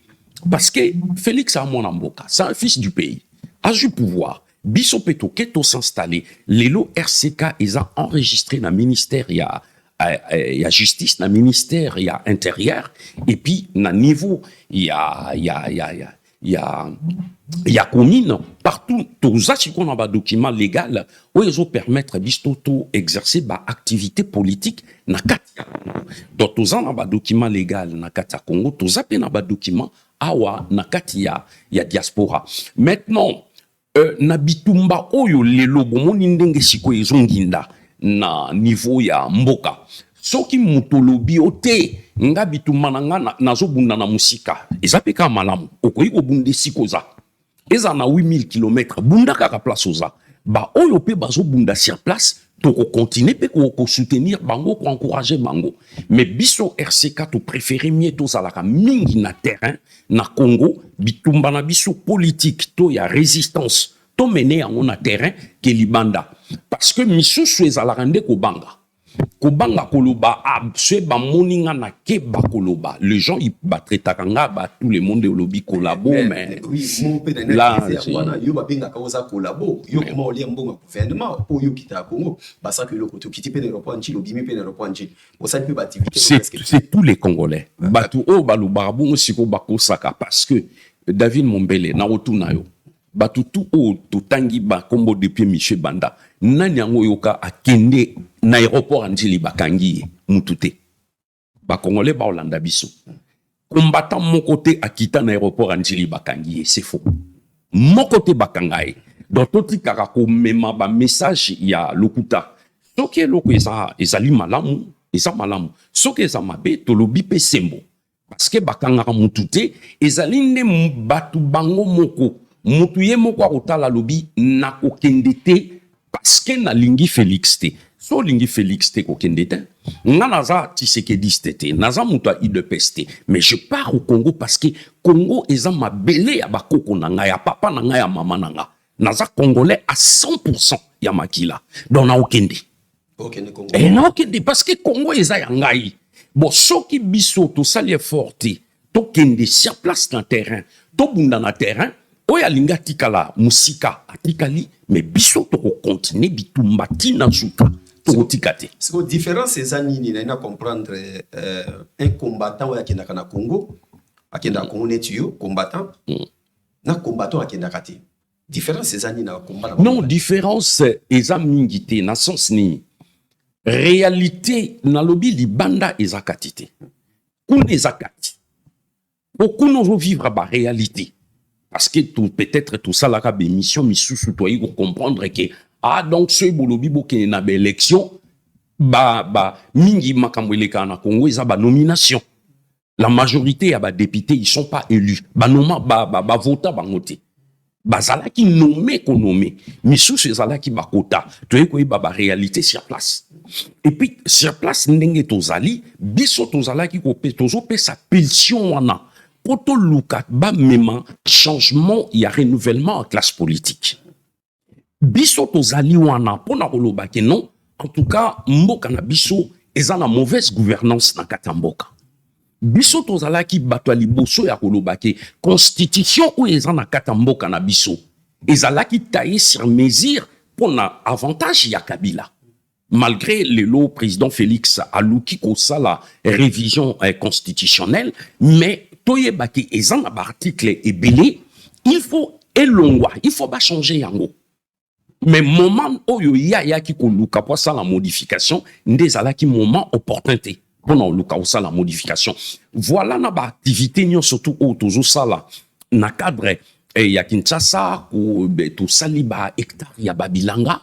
parce que Félix a mon amboka, c'est un fils du pays, a du pouvoir. Biso pe to ke to s'installer. Lelo RCK ils a enregistré na ministère il y a justice, il y a ministère, il y a intérieur, et puis, na niveau, il y a ya commune partout toza sikona ba document légal où ils ont permettre bisto to exercer ba activité politique na kati ya Congo. Donc toza na ba document légal na kati ya Congo, toza pe na ba document awa na kati ya diaspora. Maintenant na bitumba oyo lelo bomoni ndenge siko ezonginda na niveau ya mboka. Soki mutolobi ote nga bitumba na nga nazobunda na musika eza pe ka malamu okoyi kobunde sikoza eza na 8000 km bunda kaka place oza ba oyo pe bazobunda sur place toko continuer pe ko soutenir bango ko encourager bango mais biso RCK to préférer mieux to salaka mingi na terrain na Congo bitumba na biso politique to ya résistance to mener en na terrain ke libanda parce que misusu ezalaka nde ko banga kobanga koloba abse ba moninga na ke ba koloba les gens ils battraient nga ba tout le monde lobby collabo mais oui mon pe na yo ba benga ka oza collabo yo comment on lie mbongo gouvernement pour yo kita Congo ba ça que le côté kiti pe na point nchi lobby pe na point nchi on ça peut activité c'est tous les Congolais batu o baluba bongo siko bakosaka parce que David Mombele na otuna yo batu tout o to tangi ba kombo depuis Michel Banda nani yango yoka akende na aéroport Njili bakangi mutute ba Congolais ba Olanda biso combattant mon côté akita na aéroport Njili bakangi c'est faux mon côté bakangaye donc toti kaka ko mema ba message ya lokuta soki loko ezali malamu eza malamu soki eza mabe tolobi pe sembo parce que bakanga mutute ezali nde batu bango moko mutu ye moko akotala lobi na kokende te parce que na lingi Félix te so lingi Félix te kokende te nga naza Tshisekedi te naza mutu a UDPS te mais je pars au Congo parce que Congo eza mabele ya bakoko na nga ya papa na nga ya mama na nga naza congolais à 100% ya makila donc na okende Congo na okende parce que Congo eza ya ngai bon soki biso to sali effort te to kende sur place na terrain to bunda na terrain oya linga tikala musika atikali mais biso to continuer bitumba tina zuka to tikate c'est quoi différence ces années na comprendre un combattant oya kenda kana Congo akenda Congo netio combattant na combattant akenda kati différence ces années na combat non différence eza mingi te na sens ni réalité na lobi libanda ezakati te kuna ezakati okuna zo vivre ba réalité parce que peut-être tout ça la ka émission misusu to y comprendre que donc ce bolobi bokene na ba élection ba mingi makambo eleka na Congo eza ba nomination la majorité ya ba députés ils sont pas élus ba noma ba vota bangote bazala ki nommé ko nommé misusu ezala ki bakota to y ba réalité sur place et puis sur place ndenge tozali biso tozala ki ko pe tozo pe sa pulsion wana poto luka ba mema changement ya renouvellement en classe politique biso tozali wana pona koloba ke non en tout cas mboka na biso eza na mauvaise gouvernance na katamboka biso tozala ki bato liboso ya koloba ke constitution ou eza na katamboka na biso ezala ki taillé sur mesure pona avantage ya Kabila malgré le lot président Félix aluki ko sala révision constitutionnelle mais toye baki ezan na article ebele il faut elongwa il faut pas changer yango mais moment oyo ya ki ko luka po sala modification ndezala ki moment opportunité pendant luka o sala modification voilà na ba activité nyo surtout au tozo sala na cadre ya Kinshasa ou to sali ba hectare ya babilanga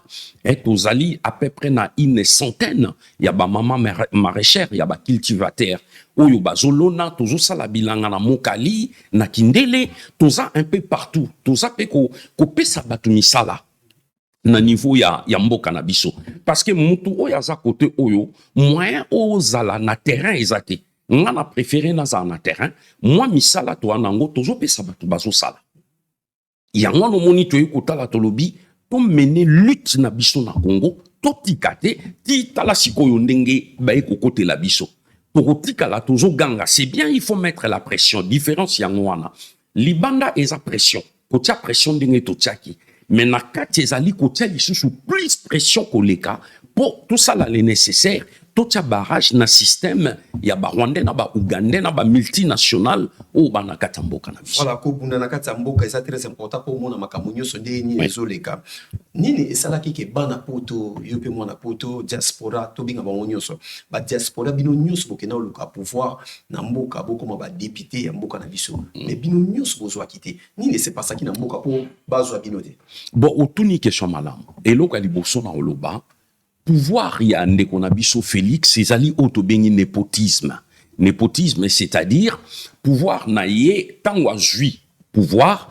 tozali à peu près na une centaine ya ba maman maraîchère ya ba cultivateur oyo bazolona tozo sala bilanga na Mokali na Kindele toza un peu partout toza pe ko pesa batu misala na niveau ya mboka na biso parce que mutu oyo aza côté oyo moyen ozala na terrain ezate nga na préféré na za na terrain moi misala to anango tozo pesa batu bazo sala yango no moni to ekotala tolobi to mener lutte na biso na Congo to tikate ti tala sikoyo ndenge ba ekokote la biso to tikala tozo ganga c'est bien il faut mettre la pression différence yango wana libanda eza pression ko tia pression ndenge to tiaki mais na kati ezali ko tia lisusu plus pression koleka pour tout ça là le nécessaire totia barrage na système ya ba Rwandais na ba Ougandais na ba multinational o ba na katamboka na biso. Voilà, ko bunda na katamboka c'est très important pour mona makamunyo sonde ni ezoleka. Nini esalaki ke bana poto yope mona poto diaspora to binga bango nyonso. Ba diaspora bino nyonso bokena luka pouvoir na mboka boko ma ba député ya mboka na biso. Mais bino nyonso bozwa kité. Nini c'est pas ça qui na mboka po bazwa bino te. Bon, otuni question malam. Eloko liboso na oloba pouvoir ya ndeko na biso Félix ezali oto bengi népotisme. Népotisme, c'est-à-dire pouvoir na ye tango azui pouvoir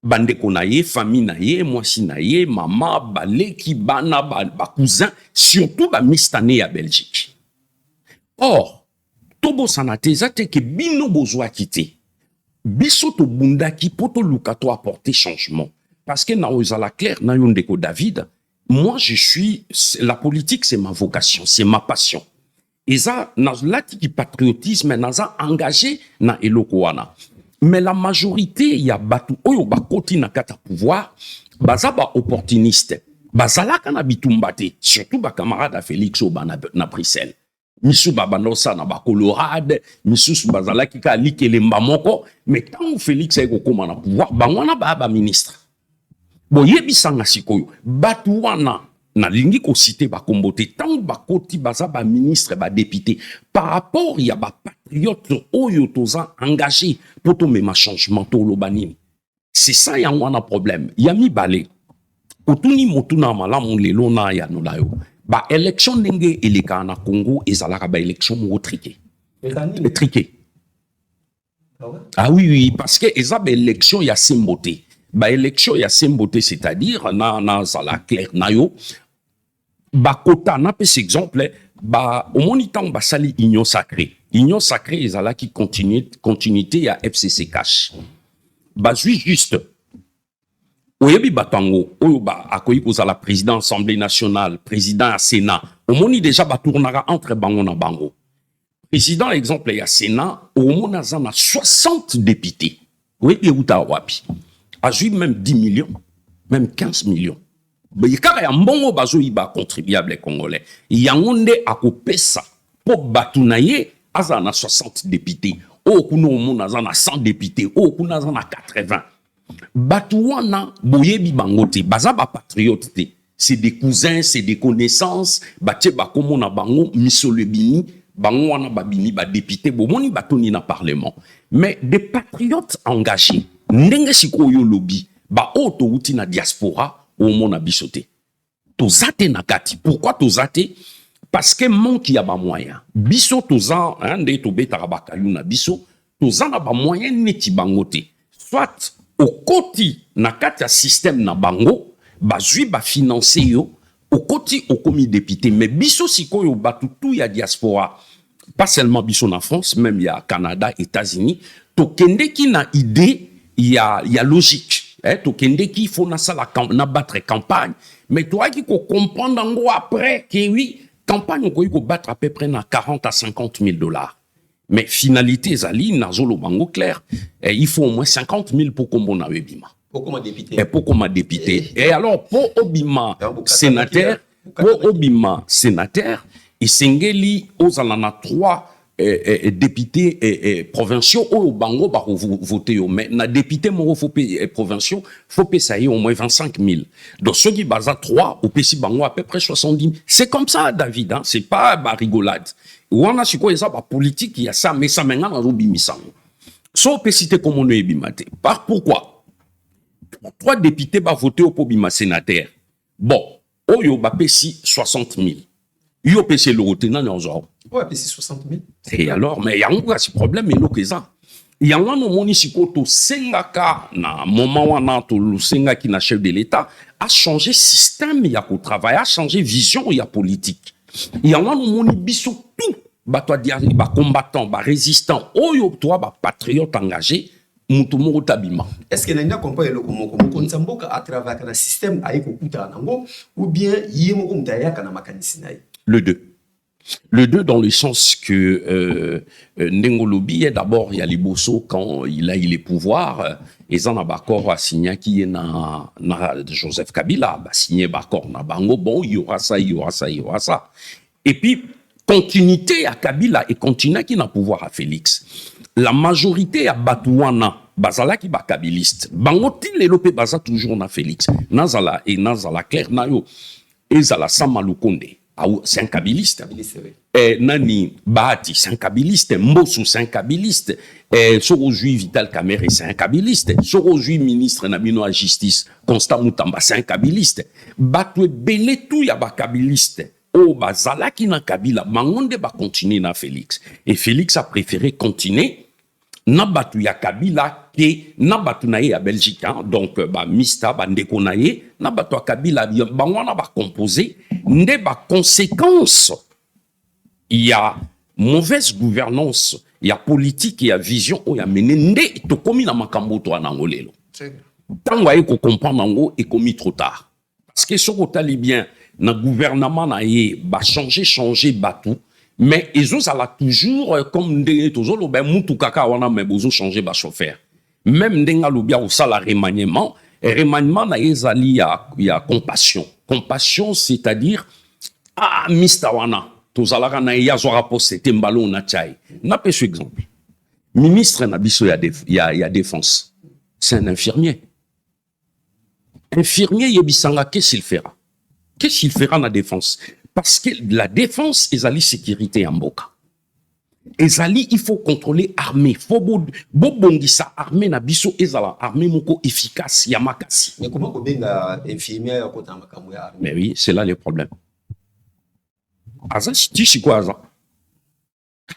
bandeko na ye, famille na ye, mwasi na ye, mama, baleki, bana, ba cousin, surtout ba mistane ya Belgique. Or, tobo sanate zate ke bino bozwa kite. Biso to bundaki poto lukato apporter changement. Parce que na ozala clair, na yon ndeko David, moi la politique c'est ma vocation, c'est ma passion. Et ça, na latiki patriotisme, naza engagé na eloko wana. Mais la majorité, y a batu oyo bakoti na kata pouvoir, baza ba opportuniste. Bazala kana bitumbate, surtout ba camarade à Félix Oba na Bruxelles. Misu babanosa na ba Colorade, misu bazala ki ka likele mbamoko, mais tant Félix eko koma na pouvoir, bangwana ba ministre. Bon yebisanga sikoyo, batu wana na lingi ko cité ba kombote tant ba koti baza ba ministre ba député par rapport ya ba patriote oyo toza engagé pour to mema changement to lobanini. C'est ça ya wana problème. Ya mi balé. Otuni motuna malamu lelo na ya no layo. Ba élection ndenge eleka na Congo ezalaka ba élection mo triqué. Triqué. Ah oui, parce que ezaba élection ya semboté. Ba élection ya semboté, c'est-à-dire na zala clair na yo ba kota na pes exemple ba au monitant ba sali union sacrée ezala qui continuité ya FCC cash ba juste oyebi batango oyo ba akoyi kozala président assemblée nationale président Sénat au moni déjà ba tournera entre bango na bango président exemple ya Sénat au mona zana 60 députés oyebi uta wapi azui même 10 millions même 15 millions. Il y a un bon contribuable congolais. Il y a un monde à couper ça. Pour Batounaye, azana 60 députés. Oh, kuno azana 100 députés. Oh, kuno azana 80. Batouana, boyebi bangote. Bazaba patriote. C'est des cousins, c'est des connaissances. Batie bakomo na bango, misolebini. Bango wana babini, ba député. Bomoni batoni na parlement. Mais des patriotes engagés. Ndenge sikoyo lobby. Ba oto uti na diaspora. Au monde a bisoté. Tozate nakati. Pourquoi tozate? Parce que manque y a ba moyen. Biso tozan, de tobe tarabakalu na biso, tozan na ba moyen neti bangote. Soit au koti nakati a système na bango, bazui ba financer yo, au koti au komi député. Mais biso siko yo batutu ya diaspora. Pas seulement biso na France, même y a Canada, États-Unis. To kende ki na idée, y a logique. Tokende qui faut na battre campagne mais toi qui comprendre en gros après que oui campagne ko battre à peu près na 40 à 50 000 dollars mais finalité zali na zolo bango clair il faut au moins 50 000 pour qu'on na webima pour comme député et alors pour obima sénateur et sengeli ozalana 3 députés provinciaux au bango ba voter mais na député moro provinciaux faut payer au moins 25 000 donc ceux qui basa 3 au PC bango à peu près 70 000 c'est comme ça David hein? C'est pas ba rigolade ou on a su quoi ça ba politique il y a ça mais ça maintenant na robimisango so pécité comme on est bimate par pourquoi 3 députés ba voter au pobima sénateur bon oyo ba pesi 60 000 yo pesi le retenant dans genre ouais, c'est 60 000. Et alors, mais il y a un ce problème, mais que ça. Il y a un moment où Sengaka, na moment où le Sengaki na chef de l'État, a changé système, il y a au travail, a changé vision, il y a politique. Il y a un moment où biso tout, bah toi dire, bah combattant, bah résistant, oh toi, bah patriote engagé, mutumo tabima. Est-ce que n'ayna comprend le komoko konsamboka à travers le système aiko kuta nango ou bien yemo kumtaya kana makanisinaï? Le 2 dans le sens que Ndengolobi est d'abord il y a les Bosso quand il a eu les pouvoirs et ça n'a pas encore signé qui est na Joseph Kabila bah signé d'accord na bango bon il y aura ça et puis continuité à Kabila et continuité qui n'a pouvoir à Félix. La majorité à Batouana, bazala qui ba kabiliste. Bangoti le lope baza toujours na Félix. Nazala et Nazala clair nayo. Ezala Samalukonde. C'est un kabiliste. Nani Bahati, c'est un kabiliste. Mbossou, c'est un kabiliste. Sorojui Vital Kamere, c'est un kabiliste. Sorojui ministre Nabino à justice, Constant Moutamba, c'est un kabiliste. Batoué Belé tout ya ba kabiliste. Oh, bazala qui na Kabila, Mangonde ba continuer na Félix. Et Félix a préféré continuer. Na batu ya Kabila ke na batu na ye à Belgique, hein? Donc ba mista ba ndeko na ye na batu ya Kabila ba wana ba composé nde ba conséquence. Il y a mauvaise gouvernance, il y a politique, il y a vision, il y a mené nde to komi na makambo to anangolelo. Tango aye ko comprendre nango et komi trop tard. Parce que ce ko tali bien na gouvernement na ye ba changer batu. Mais ils ont toujours comme des toujours ben mutu kaka wana mais bozo changer ba chauffeur. Même denga lobia au salaire remaniement na ezali ya compassion. Compassion c'est-à-dire mista wana tozalaka na ya zo rapport c'était mbalo na chai. Na pe ce exemple. Ministre na biso ya défense. C'est un infirmier. Infirmier yebisanga qu'est-ce qu'il fera? Qu'est-ce qu'il fera na défense? Parce que la défense, ezali sécurité en boka. Ezali, il faut contrôler l'armée. Faut bobongisa armée na biso ezala armée moko efficace yamakasi. Mais comment on benga infirmière à côté de la Mais oui, c'est là le problème. Aza tichi quoi ça?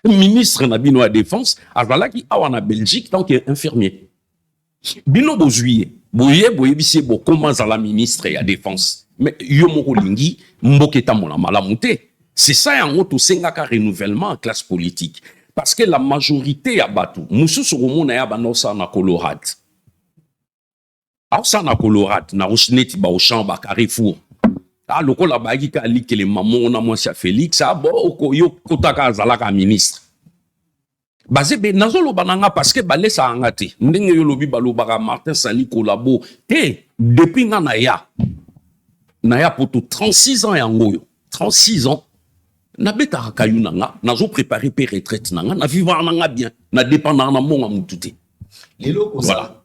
Ministre na bino à défense, azala ki awana Belgique tant que infirmier. Bino bozuye, boye bisi bo comment za la ministre à défense. Mais yo moko lingi mboketa mona malamute. C'est ça yango to sengaka renouvellement en classe politique parce que la majorité à batu mususu romona ya banosa na Colorado. Ausa na Colorado na Rosneti ba au champ ba Carrefour. Ah lokola ba ki ka likele maman na mwasi Félix oko yo kotaka zalaka ministre. Bazebe nazolo bananga parce que balesa angate ndenge yo lobi balobaka Martin Sali Kolabo depuis ngana ya Naya poto 36 ans yango 36 ans na beta kayu nanga nazo préparer pe retraite nanga na vivre nanga bien na dépendant na monga mutute lelo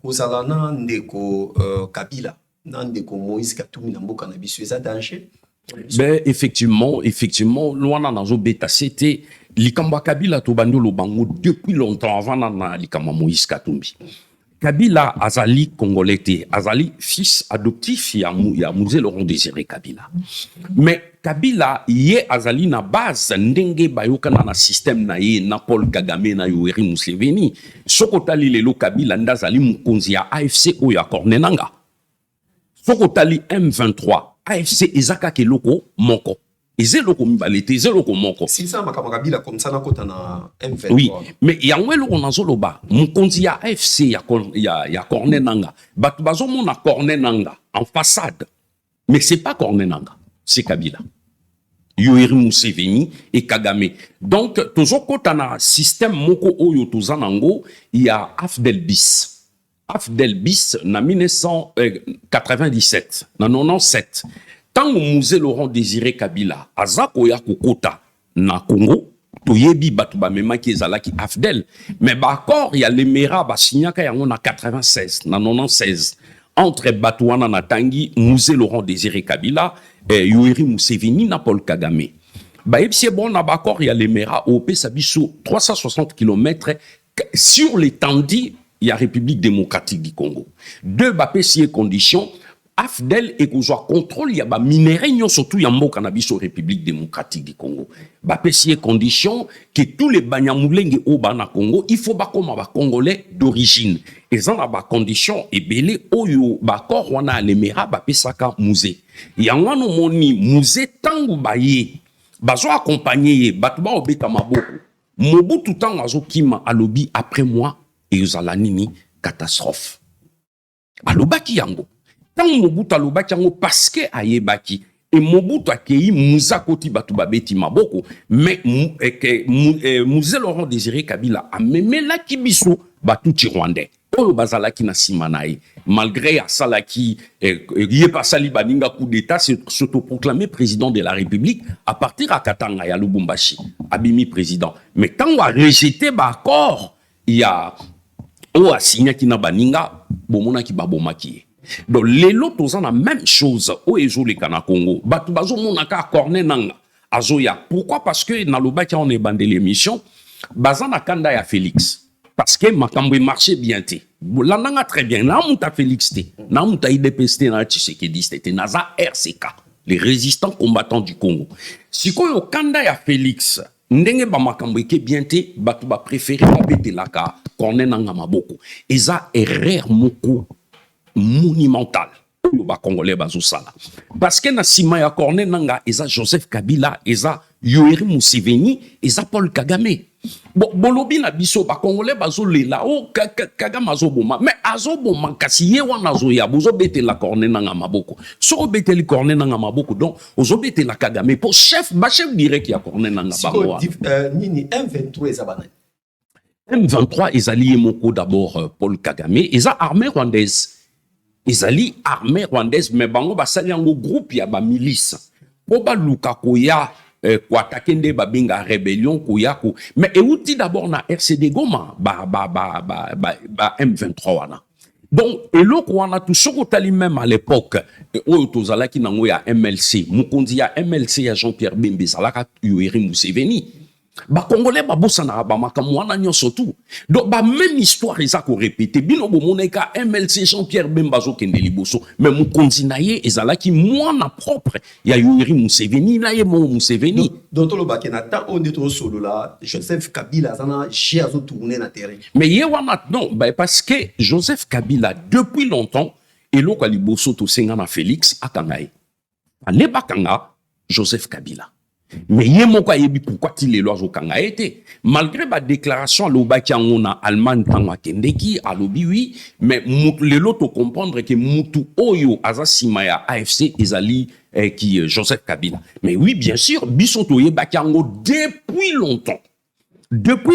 kozala na ndeko Kabila na ndeko Moïse Katumbi na mboka na biso eza danger. Ben effectivement loana nazo beta c'était likamba Kabila to bandolo bango depuis longtemps avant na likamba Moïse Katumbi. Kabila azali congolais, azali fils adoptif ya Mouzé Laurent Désiré Kabila. Mais Kabila ye azali na base ndenge bayoka na système na ye na Paul Kagame na Yoweri Museveni. Sokotali lelo Kabila ndazali mukonzi ya AFC oya Kornenanga. Sokotali M23 AFC ezaka keloko moko. Ezeloko mibalete, ezeloko moko. Si ça Kabila comme ça na kota na M23. Oui, mais yango eloko nazoloba, mukonzi ya AFC ya Kornenanga. Batu bazomona Kornenanga en façade. Mais c'est pas Kornenanga, c'est Kabila. Yoweri Museveni et Kagame. Donc tozokota na système moko oyo tozanango, il y a Afdelbis. Afdelbis na 1997, na 97. Tango Mouzé Laurent Désiré Kabila azako ya kokota na Congo toyebi batu ba memaki ezalaki Afdel mais ba accord ya lemera ba signaka yango na 96 na 96 entre Batouana na Tangi Mouzé Laurent Désiré Kabila et Yoweri Museveni na Paul Kagame ba ebisi bon na ba accord ya lemera au Sabiso 360 km sur l'étendue ya République démocratique du Congo deux ba pesier conditions Afdel et qu'on contrôle il y a ba minéraux surtout ya mboka na biso République démocratique du Congo ba pesier condition que tous les banyamulenge au bana Congo il faut ba comme ba congolais d'origine et ça na ba condition et belé oyo ba corps wana lemera ba pesaka musée yangano moni musée tangu baye bazo accompagner batu ba obeta maboko Mobutu tangu azokima alobi après moi et yozala nini catastrophe alobaki yango tant Mobutu alobaki yango parce que ayebaki et Mobutu akei muzakoti batu babeti maboko mais Mouzé Laurent Désiré Kabila amemelaki biso batu ti rwandais oyo bazalaki na nsima na ye malgré asalaki ye basali baninga coup d'état s'autoproclamé président de la République à partir ya Katanga ya Lubumbashi abimi président mais ntango arejeté baaccord ya oyo asignaki na baninga bomonaki babomaki ye donc lelo toza na même chose oyo ezoleka na Congo bato bazomonaka Corneille Nangaa azoya pourquoi parce que nalobaki on ebande l'émission baza na kanda ya Félix parce que makambo marché bien te landanga très bien na muta Félix te na muta IDPS te na Tshisekedi te naza RCK les résistants combattants du Congo sikoyo kanda ya Félix ndenge ba makambo eke bien te bato ba préférer babetelaka Corneille Nangaa maboko eza erreur moko monumental ba congolais bazosala parce que na sima ya Corneille Nangaa eza Joseph Kabila eza Yoweri Museveni eza Paul Kagame bolobi na biso ba congolais bazolela o Kagame azoboma mais azoboma kasi ye wana azoya bozobetela Corneille Nangaa maboko so beteli Corneille Nangaa maboko donc ozobetela Kagame pour chef direct ya Corneille Nangaa bango nini M23 eza banani M23 ezali ye moko d'abord Paul Kagame eza armée rwandaise ezali armée rwandaise mais bango basali yango groupe ya ba milice po baluka koya ko attaquer nde babinga rébellion koya ko mais euti d'abord na RCD Goma ba M23 wana donc eloko wana tout soko tali même à l'époque oyo tozalaki nango ya MLC mukonzi ya MLC ya Jean-Pierre Bemba zalaka Yoweri Museveni ba congolais ba bosana ba makambo wana nyonso tout donc ba même histoire eza ko répéter bino bomoneka MLC Jean-Pierre Bemba zo kende liboso mais mukonzi na ye ezalaki mwana propre ya Yoweri Museveni na ye mo Museveni donc to lobaki na temps on est solo là Joseph Kabila zana chia zo tourner na terrain mais ye wana non bah parce que Joseph Kabila depuis longtemps eloko liboso to senga na Félix akangai ale bakanga Joseph Kabila mais ye moko ayebi pourquoi il est lois au kanga été malgré ba déclaration lobaki ngona Allemagne tanga kendeki alobi oui mais les loto comprendre que mutu oyo azasima ya AFC ezali qui Joseph Kabila mais oui bien sûr biso to yebaki ngo depuis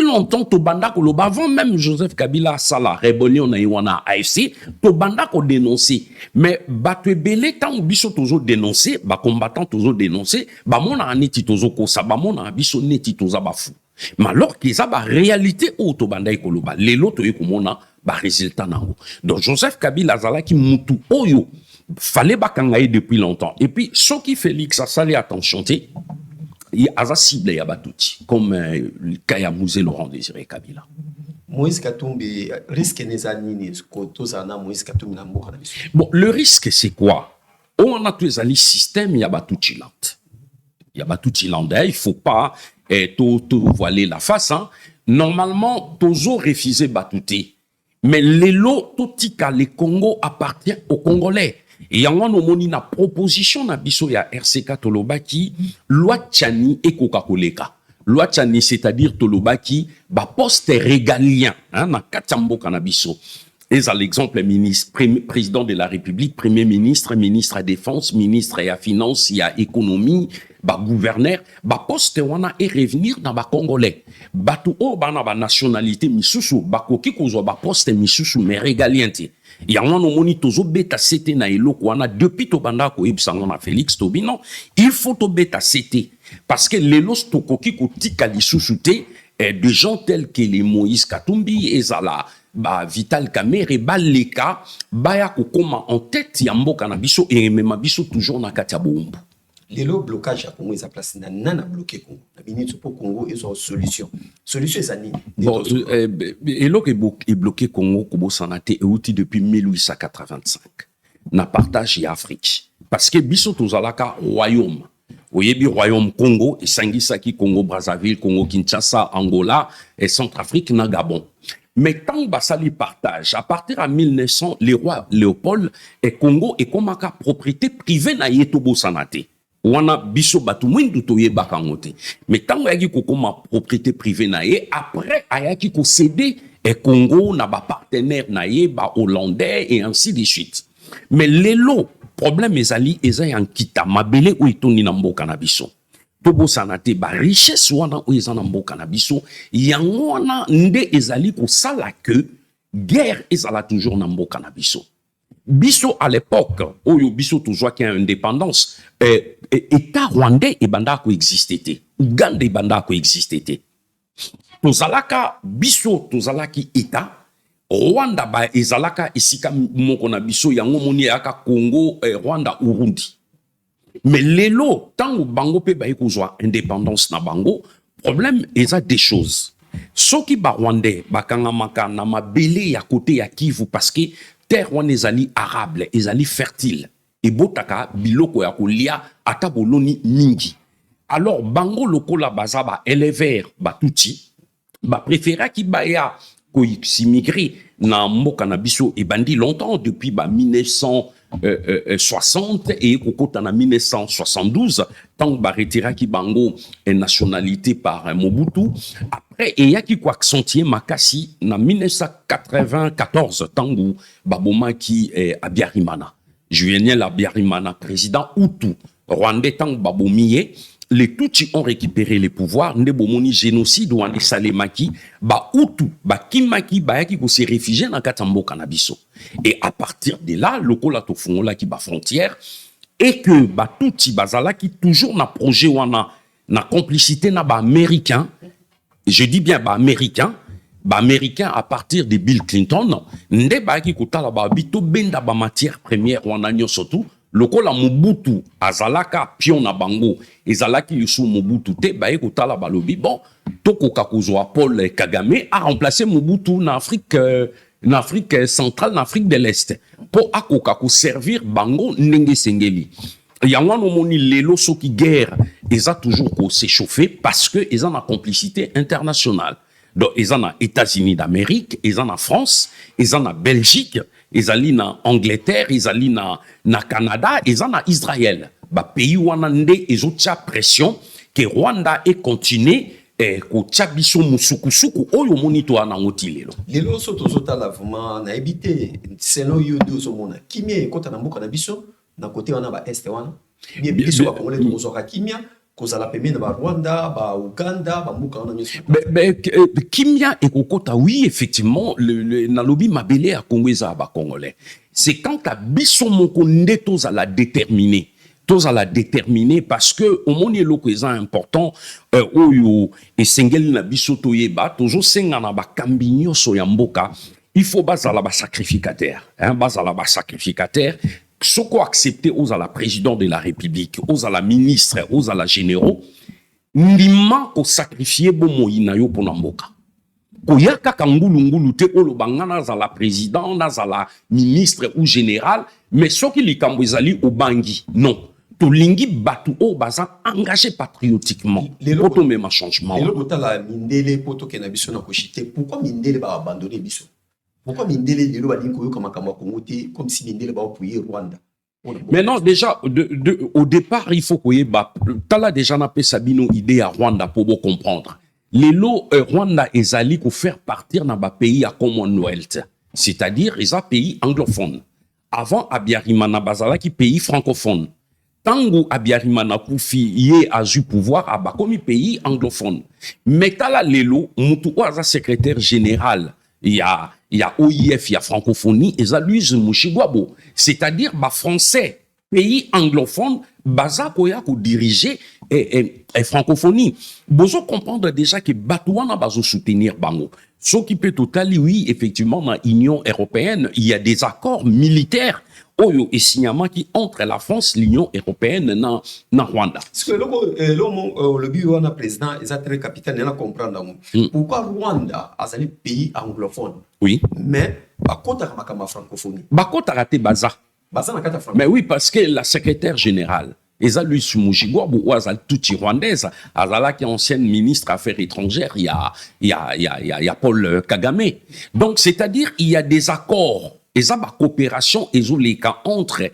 longtemps to banda ko loba avant même Joseph Kabila sala rébellion na iwana AFC to banda ko dénoncer mais bato ebele tant biso tozo dénoncer ba combattant tozo dénoncer ba mona aneti tozo ko sa ba mona biso neti toza ba fou mais alors que ça ba réalité o to banda ko loba lelo to yekomona ba résultat nango donc Joseph Kabila zala ki mutu oyo fallait ba kangaye depuis longtemps et puis ce qui Félix a salé attention té il y a un cible ya batuti comme Kaya Mouzé Laurent Désiré Kabila Moïse Katumbi risque nezanini koto zana Moïse Katumbi na mboka na biso bon le risque c'est quoi on a tous les systèmes ya batuti land il faut pas tout voiler la face hein. Normalement tozo refuser batuti mais lelo totika le Congo appartient aux Congolais. Et yango no moni na proposition na biso ya RCK tolobaki loi Tchani et Coca-Cola. Loi Tchani c'est-à-dire tolobaki ba poste régalien hein, na katambo kanabiso. Et à l'exemple ministre président de la République, premier ministre, ministre à défense, ministre à finance, à économie, ba gouverneur, ba poste wana et revenir dans ba congolais. Batu o bana ba nationalité misusu ba koki kozo ba poste misusu mais régalien te. Yango no moni tozo beta cité na eloko wana depuis to banda ko ibsanga na Félix Tobino, il faut to beta cité parce que lelos to koki ko tika lisusu te de gens tels que les Moïse Katumbi ezala ba Vital Kamerhe baleka baya ko koma en tête ya mboka na biso et même biso toujours na kati ya bombo. Lelo blocage ya Congo eza place na nana bloqué Congo na minute pour Congo ils ont solution est nini bon eloko est bloqué Congo kobo sanate outil depuis 1885 na partage ya Afrique parce que biso tozalaka royaume oyebi royaume Congo esangisaki Congo Brazzaville Congo Kinshasa Angola et Centrafrique na Gabon. Mais tant basali partage, à partir de 1900, le roi Léopold et Congo et komaka propriété privée na yetobo sanate. Wana biso batu mwindu toye bakangote. Mais tant yaki kokoma propriété privée na ye, après ayaki ko cédé et Congo na ba partenaire na ye, ba hollandais et ainsi de suite. Mais lelo problème ezali eza yankita mabele ou itoni na mboka na biso. Tobo sanate ba richesse wana o eza na mboka na biso yango wana nde ezali ko sala que guerre ezala toujours na mboka na biso. Biso à l'époque, oyo biso toujours qui a indépendance, État rwandais et banda ko existé, Ouganda et banda ko existé. Tozalaka biso tozalaki État, Rwanda ba ezalaka esika moko na biso yango moni aka Congo, Rwanda, Urundi. Mais lelo tango bango pe ba ekozwa indépendance na bango, problème eza des choses. Soki ba Rwandais bakangamaka na mabele ya côté ya Kivu parce que terre wana ezali arable, ezali fertile. Et botaka biloko ya kolia ata boloni mingi. Alors bango lokola baza ba éleveur batuti ba préféra ki ba ya ko s'immigré na mboka na biso et bandi longtemps depuis ba 1960 et kokota na 1972 tant ba retira ki bango nationalité par Mobutu. Après et ya ki ko accentuer makasi na 1994 tangu baboma ki Abiyarimana. Juvenal Abiyarimana, président Hutu, Rwandais tant babomiye, les Tutsis ont récupéré les pouvoirs, nebomoni génocide ou en Salemaki, ba Hutu, ba Kimaki, ba yaki ko se réfugié dans Katambo Kanabiso. Et à partir de là, le kolato fungola qui ba frontière, et que ba Tutsi bazala qui toujours na projet wana, na complicité na ba américain, je dis bien ba américain à partir de Bill Clinton, nde ba ki kotala ba bito benda ba matière première wana nyosotu, lokola Mobutu azalaka pion na bango, ezalaki yusu Mobutu te ba kotala ba lobi bon, toko kakozwa Paul Kagame a remplacé Mobutu na Afrique centrale, na Afrique de l'Est pour akoka ko servir bango ndenge sengeli. Yango no moni lelo soki guerre, eza toujours ko s'échauffer parce que ils ont la complicité internationale. Donc, ils ont les États-Unis d'Amérique, ils ont la France, ils ont la Belgique, ils ont la Angleterre, ils ont la Canada, ils ont Israël. Bah, pays où on a ils ont pression que Rwanda est continué ko tchabiso musukusuku oyo monito ana ngotilelo. Lelo soto la vraiment na éviter selon yo deux so mona. Kimia ekota na mboka na biso na côté wana ba est wana. Bien biso ba congolais to zo ka kimia. Kozala pembe na ba Rwanda, ba Uganda, ba mboka wana nyoso. Kimia et kokota, oui, effectivement, na lobi mabele a Congolais ba Congolais. C'est quand la biso moko nde toza la déterminer. Toza la déterminer parce que au monde loko eza important oyo esengeli na biso toyeba, tozo senga na ba kambi nyoso ya mboka, il faut bazala ba sacrificateur, bazala ba sacrificateur. Ce qu'on accepté aux à la président de la République, aux à la ministre, aux à la généraux, n'ima ko sacrifier bon moïna yo pour namboka. Ko yaka kangulu te olo bangana za la président, na za la ministre ou général, mais ce qui li kambozali au bangi, non. To lingi batu o baza engagé patriotiquement. Pour tomber ma changement. Et l'autre la mindele poto kenabiso na kochite. Pourquoi mindele ba abandonner biso? Pourquoi Mindele de l'Oadinko comme comme si Mindele va appuyer Rwanda? Mais non, déjà, au départ, il faut qu'il y ait Tala déjà n'a pas Sabino idée à Rwanda pour vous comprendre. Les lots Rwanda et Zali pour faire partir dans un pays à Commonwealth, c'est-à-dire ils ont pays anglophone. Avant Abiyarimana Bazala qui pays francophone. Tango Abiyarimana Koufi y a eu pouvoir à comme pays anglophone. Mais Tala Lelo, Moutou Oaza secrétaire général. Il y a OIF, il y a francophonie, et ça lui, Mouchigwabo. C'est-à-dire, bah, français, pays anglophone, baza koya ko diriger et francophonie. Bozo comprendre déjà que Batouana bazo soutenir bango. Ce qui peut totalement, oui, effectivement, dans l'Union européenne, il y a des accords militaires oyo et signement qui entre la France, l'Union européenne, dans Rwanda. Parce que le bureau du président est très capitaine, il comprendre pourquoi Rwanda a un pays anglophone. Oui. Mais bakota makama francophonie. Bakota raté baza. Baza na kata francophone. Mais oui, parce que la secrétaire générale, Eza lui Sumujigwa, ou Azal Tuti rwandaise, Azala qui est ancienne ministre Affaires étrangères, il y a Paul Kagame. Donc, c'est-à-dire, il y a des accords. eza ba coopération ezoleka entre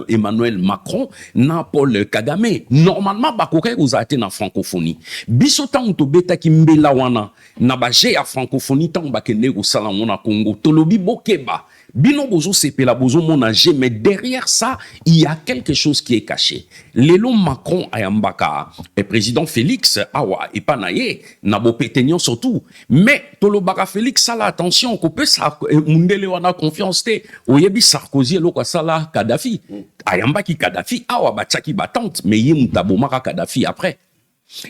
Emmanuel Macron na Paul Kagame. Normalement bakoke kozala te na francophonie. Biso tango tobetaki mbela wana na baje ya francophonie tango bakende kosala ngo na Congo tolobi bokeba bino bozo sepela bozo monager, mais derrière ça il y a quelque chose qui est caché. Lelo Macron ayambaka et président Félix awa et panaye na bopetenyon surtout, mais tolobaka Félix sala attention ko peut ça mundele wana confiance te oyebi Sarkozy eloko sala Kadhafi ayambaki Kadhafi awa bataki batante, mais ye mutabomaka Kadhafi après.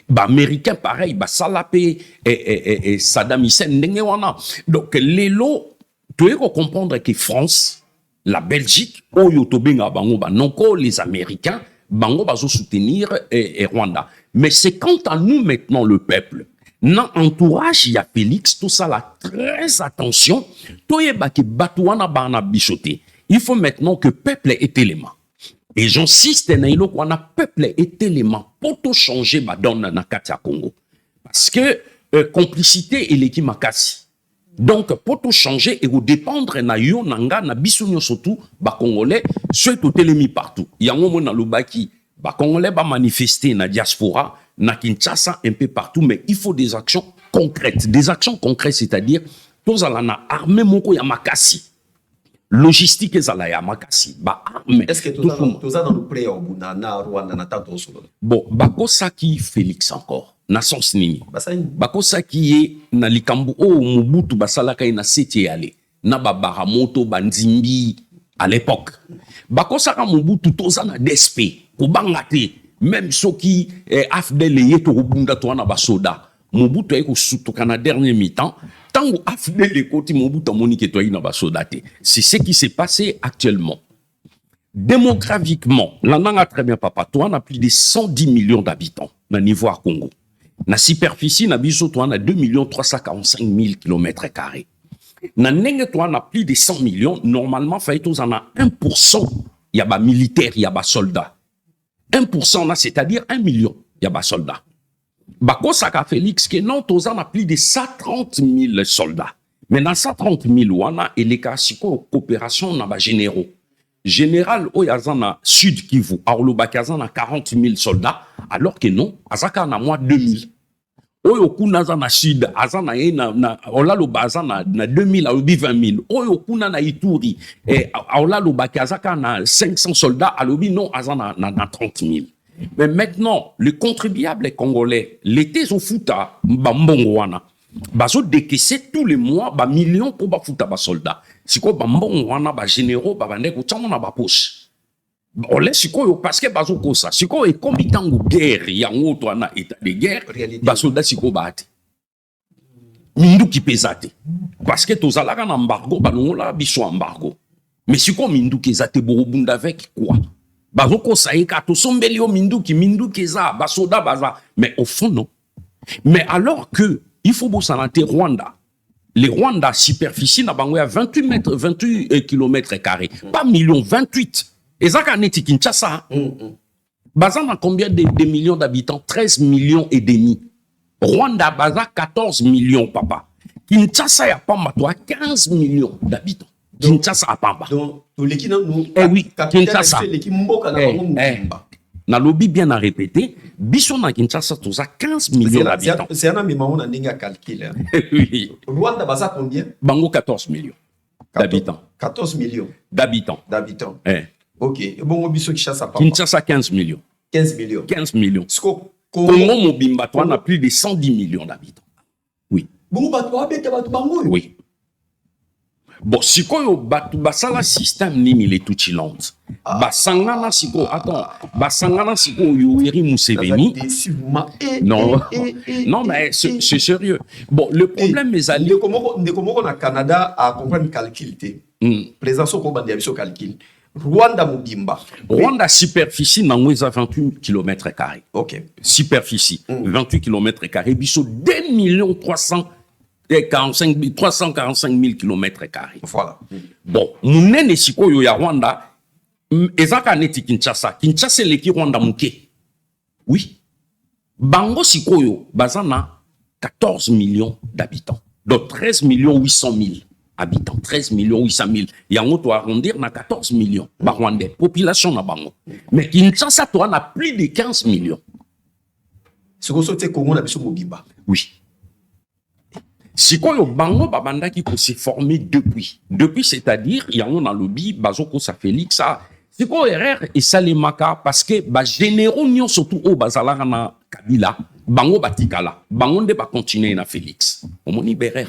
Bah américain pareil, bah salapé et Saddam Hussein ndenge wana. Donc lelo tu dois comprendre que France, la Belgique, oyo tobenga bango ba nonko les Américains, bango bazo soutenir et Rwanda. Mais c'est quant à nous maintenant le peuple. Dans entourage il y a Félix, tout ça là très attention. Toyeba ke batouana bana bichoté. Il faut maintenant que peuple ait élément. Et j'insiste na ilo qu'on a peuple ait élément pour tout changer ba donne na kati ya Congo. Parce que complicité et l'équipe makasi. Donc, pour tout changer et vous dépendre na yo nanga na bisonyo surtout ba congolais ceux tout télémi partout. Yango mo na lobaki ba congolais ba manifester na diaspora na Kinshasa un peu partout, mais il faut des actions concrètes. Des actions concrètes, c'est-à-dire tozala na armée moko ya makasi. Logistique ezala ya makasi ba armée. Est-ce que toza dans le pré au na Rwanda na tato solo? Bon, bakosaki Félix encore. Na sens nini bakosaki ye na likambo o Mobutu basalaka na seti yale na babaramoto banzimbi à l'époque bakosaka Mobutu toza na DSP kobanga te même soki AFDL ye to kobunda to na basoda Mobutu ay ko sutuka na dernier mi-temps tango AFDL ekoti Mobutu monike to na basoda te. C'est ce qui s'est passé actuellement. Démographiquement l'ananga très bien papa toi on a plus de 110 millions d'habitants na niveau à Congo. Na superficie na biso to na 2 345 000 km². Na nenge to na plus de 100 millions, normalement fait to en a 1% y a ba militaire, y a ba soldat. 1% na c'est-à-dire 1 million y a ba soldat. Bako saka Félix que non to na plus de 130 000 soldats. Mais dans 130 000 wana et les cas siko coopération na ba généraux. Général Oyazana Sud Kivu, Aolobakazana 40 000 soldats, alors que non, Azaka na moi 2000. Oyokuna na Sud, Azana na Olalobazana na 2000 à 20 000. Oyokuna na Ituri, Aolobakazaka na 500 soldats, alobi non, Azana na 30 000. Mais maintenant, le contribuable congolais, l'été au fouta, Bambongwana, bazo décaisser tous les mois, ba millions pour ba fouta ba soldats. Siko bambon wana ba généraux ba bande ko tsango na ba poche. On laisse siko yo parce que bazo ko ça. Siko e kombitango guerre yango to na état de guerre, ba soldats siko ba ate. Mindu ki pesate. Parce que to zalaka na embargo ba ngola biso embargo. Mais siko mindu ki zate borobunda avec quoi? Bazo ko ça e ka to sombeli yo mindu ki za ba soda baza. Mais au fond non. Mais alors que il faut bossanate Rwanda. Les Rwanda superficie na bango ya 28 km². Pas millions, 28. Et ça kaneti Kinshasa. Baza na combien de millions d'habitants? 13 millions et demi. Rwanda baza 14 millions papa. Kinshasa ya pamba toi 15 millions d'habitants. Kinshasa a pamba. Donc l'équipe nous oui, Kinshasa. L'équipe mboka na bango na lobby bien à répéter, biso na Kinshasa toza 15 millions d'habitants. C'est un ami maman na calcul. Oui. Rwanda baza combien? Bango 14 millions d'habitants. 14 millions d'habitants. OK. Et bon biso Kinshasa pas. Kinshasa 15 millions. 15 millions. 15 millions. Congo Mobimba toi on a plus de 110 millions d'habitants. Oui. Bon bato abeta bato bango. Oui. Bon, sikoyo batu basala système nini les tuchilante. Basangana siko attends, basangana siko Yoweri Museveni. Non. Non mais c'est sérieux. Bon, le problème est allé comment na Canada a comprendre calcul té. Présence ko bandi biso calcul. Rwanda Mobimba. Rwanda superficie na ngweza 28 km². OK. Superficie 28 km², biso 2 345 000 km². Voilà. Bon, munene sikoyo ya Rwanda, ezaka neti Kinshasa. Kinshasa leki Rwanda muke. Oui. Bango sikoyo, bazana 14 millions d'habitants. Donc 13 800 000 habitants, 13 millions 800 000. Il y a un autre arrondir, na 14 millions. Rwandais, population na bango. Mais Kinshasa, toi, na plus de 15 millions. Ce qu'on saute, Congo, na biso Mobiba. Oui. Si quoi, le bango, babanda qui peut se former depuis. Depuis, c'est-à-dire, il y a un lobby, bazoko sa Félix, ça. C'est quoi, erreur, et ça les maka, parce que, généraux, nyon, surtout, au bazalara na Kabila, bango batikala. Bango ne va continuer na Félix. On m'en libérait,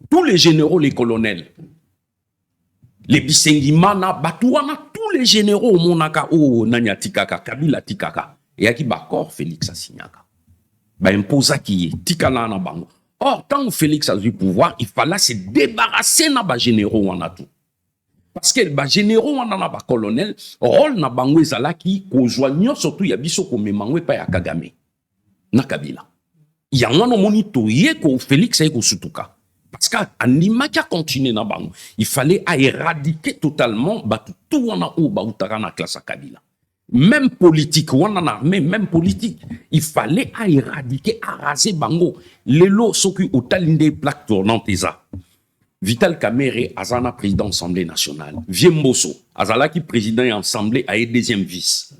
tous les généraux, les colonels, les Bisengimana, Batouana, tous les généraux, Monaka, Nanya Tikaka, Kabila Tikaka, et à qui bakor Félix Asignaka. Imposa qui est, Tikala na bango. Or, quand Félix a eu pouvoir, il fallait se débarrasser na généraux en a tout. Parce que les généraux en a ba colonel, rôle na bango ezalaki, kojoignant surtout yabiso komemangwe pa ya Kagame. Na Kabila. Il y a un monito ko Félix et ko Sutuka. Parce qu'Animaki a continué dans bango. Il fallait éradiquer totalement tout wana ou bautara na classe à Kabila. Même politique, wana na armée, même politique. Il fallait éradiquer, araser bango. Lelo soki otalinde plaque tournante eza. Vital Kamerhe azana président de l'Assemblée nationale. Viemboso azalaki président de l'Assemblée à deuxième vice.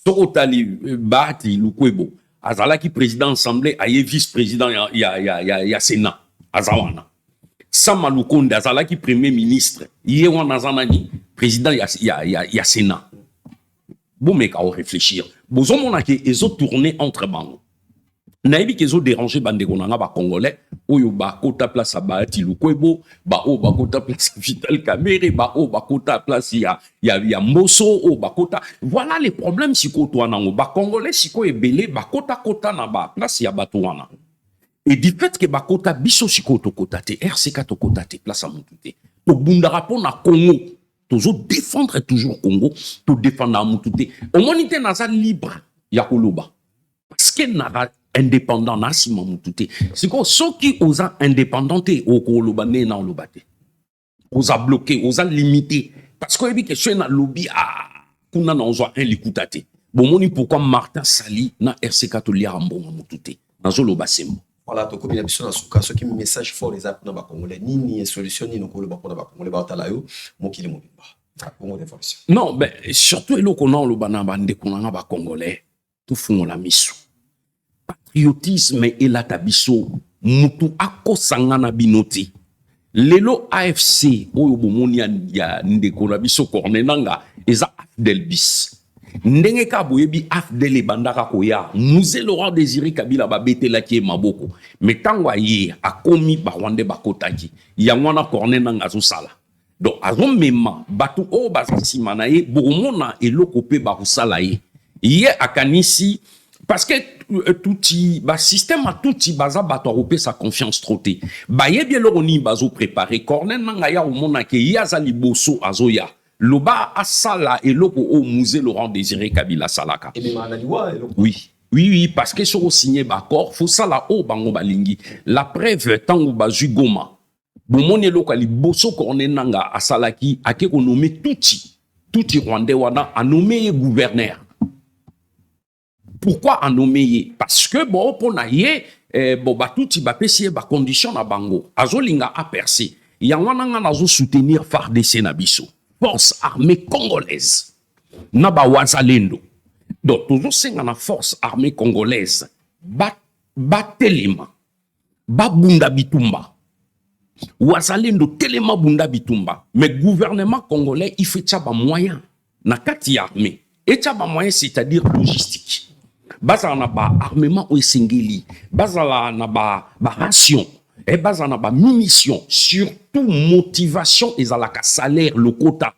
Sorotali Bahati Lukwebo azalaki président de l'Assemblée à vice-président ya Sénat. Azawana. Sama Lukonde azalaki premier ministre. Yewan azanani président ya Sénat. Bon mec à réfléchir. Bozo monake ezo tourner entre bango. Naïbi kezo déranger bande konanga ba congolais oyo ba kota place à Bahati Lukwebo ba o ba kota place Vital Kamerhe ba o ba kota place ya Mboso o ba kota. Voilà les problèmes siko to nango ba congolais siko ebele ba kota na ba place ya bato wana. Et du fait que bakota biso siko to kotate RCK to kotate place à Mutute to bundara pona Congo toujours défendre toujours Congo to défendre à Mutute au monité naza libre ya koloba parce que na indépendant na sima Mutute c'est quoi ceux qui osa indépendanté au koloba ne na lobate osa bloqué osa limité parce que ebi question na lobby kuna na osa un likutate bon moni pourquoi Martin Sali na RCK to lia mbongo Mutute na zo loba sembo. Voilà, to comme l'habitude dans ce cas, ce qui me message fort les apps dans ba congolais ni solution ni non ko le ba congolais ba talayo mokili mobimba. Congo d'évolution. Non, ben surtout elo kona lo bana bande kona ba congolais tout font la mission. Patriotisme et la tabiso mutu akosanga na binoti. Lelo AFC oyo bomoni ya ndeko na biso cornenanga eza Delbis. Ndenge ka boyebi afdele bandaka koya Musée Laurent Désiré Kabila babetela ki maboko mais tangwa ye akomi ba Rwandais bakotaki ya mwana corner nga zo sala donc azon mema batu o basima na ye bomona eloko pe ba kusala ye akanisi parce que touti ba système a touti baza bato a sa confiance troté ba ye bien lo ni bazo préparer corner nga ya omona ke ya za liboso azoya Loba asala et loko au musée Laurent Désiré Kabila salaka. Oui, parce que sur signé d'accord, faut ça là au bango balingi. La preuve tant ou bazu goma. Bon mon eloko ali boso cornenanga asalaki ake ko nommé touti Rwandais wana a nommé gouverneur. Pourquoi a nommé? Parce que bon pour naie bon ba touti ba pesi ba condition na bango. Azolinga a percé. Ya wana nga nazo soutenir FARDC na biso. Force armée congolaise. Naba wazalendo. Donc, toujours c'est la force armée congolaise. Telema. Bunda bitumba. Wazalendo telema bunda bitumba. Mais gouvernement congolais, il fait tchaba moyen. Na kati armée. Et tchaba moyen, c'est-à-dire logistique. Baza na ba armement ou singeli. Baza na ba ration. Et base en a munitions, surtout motivation et à salaire, le quota.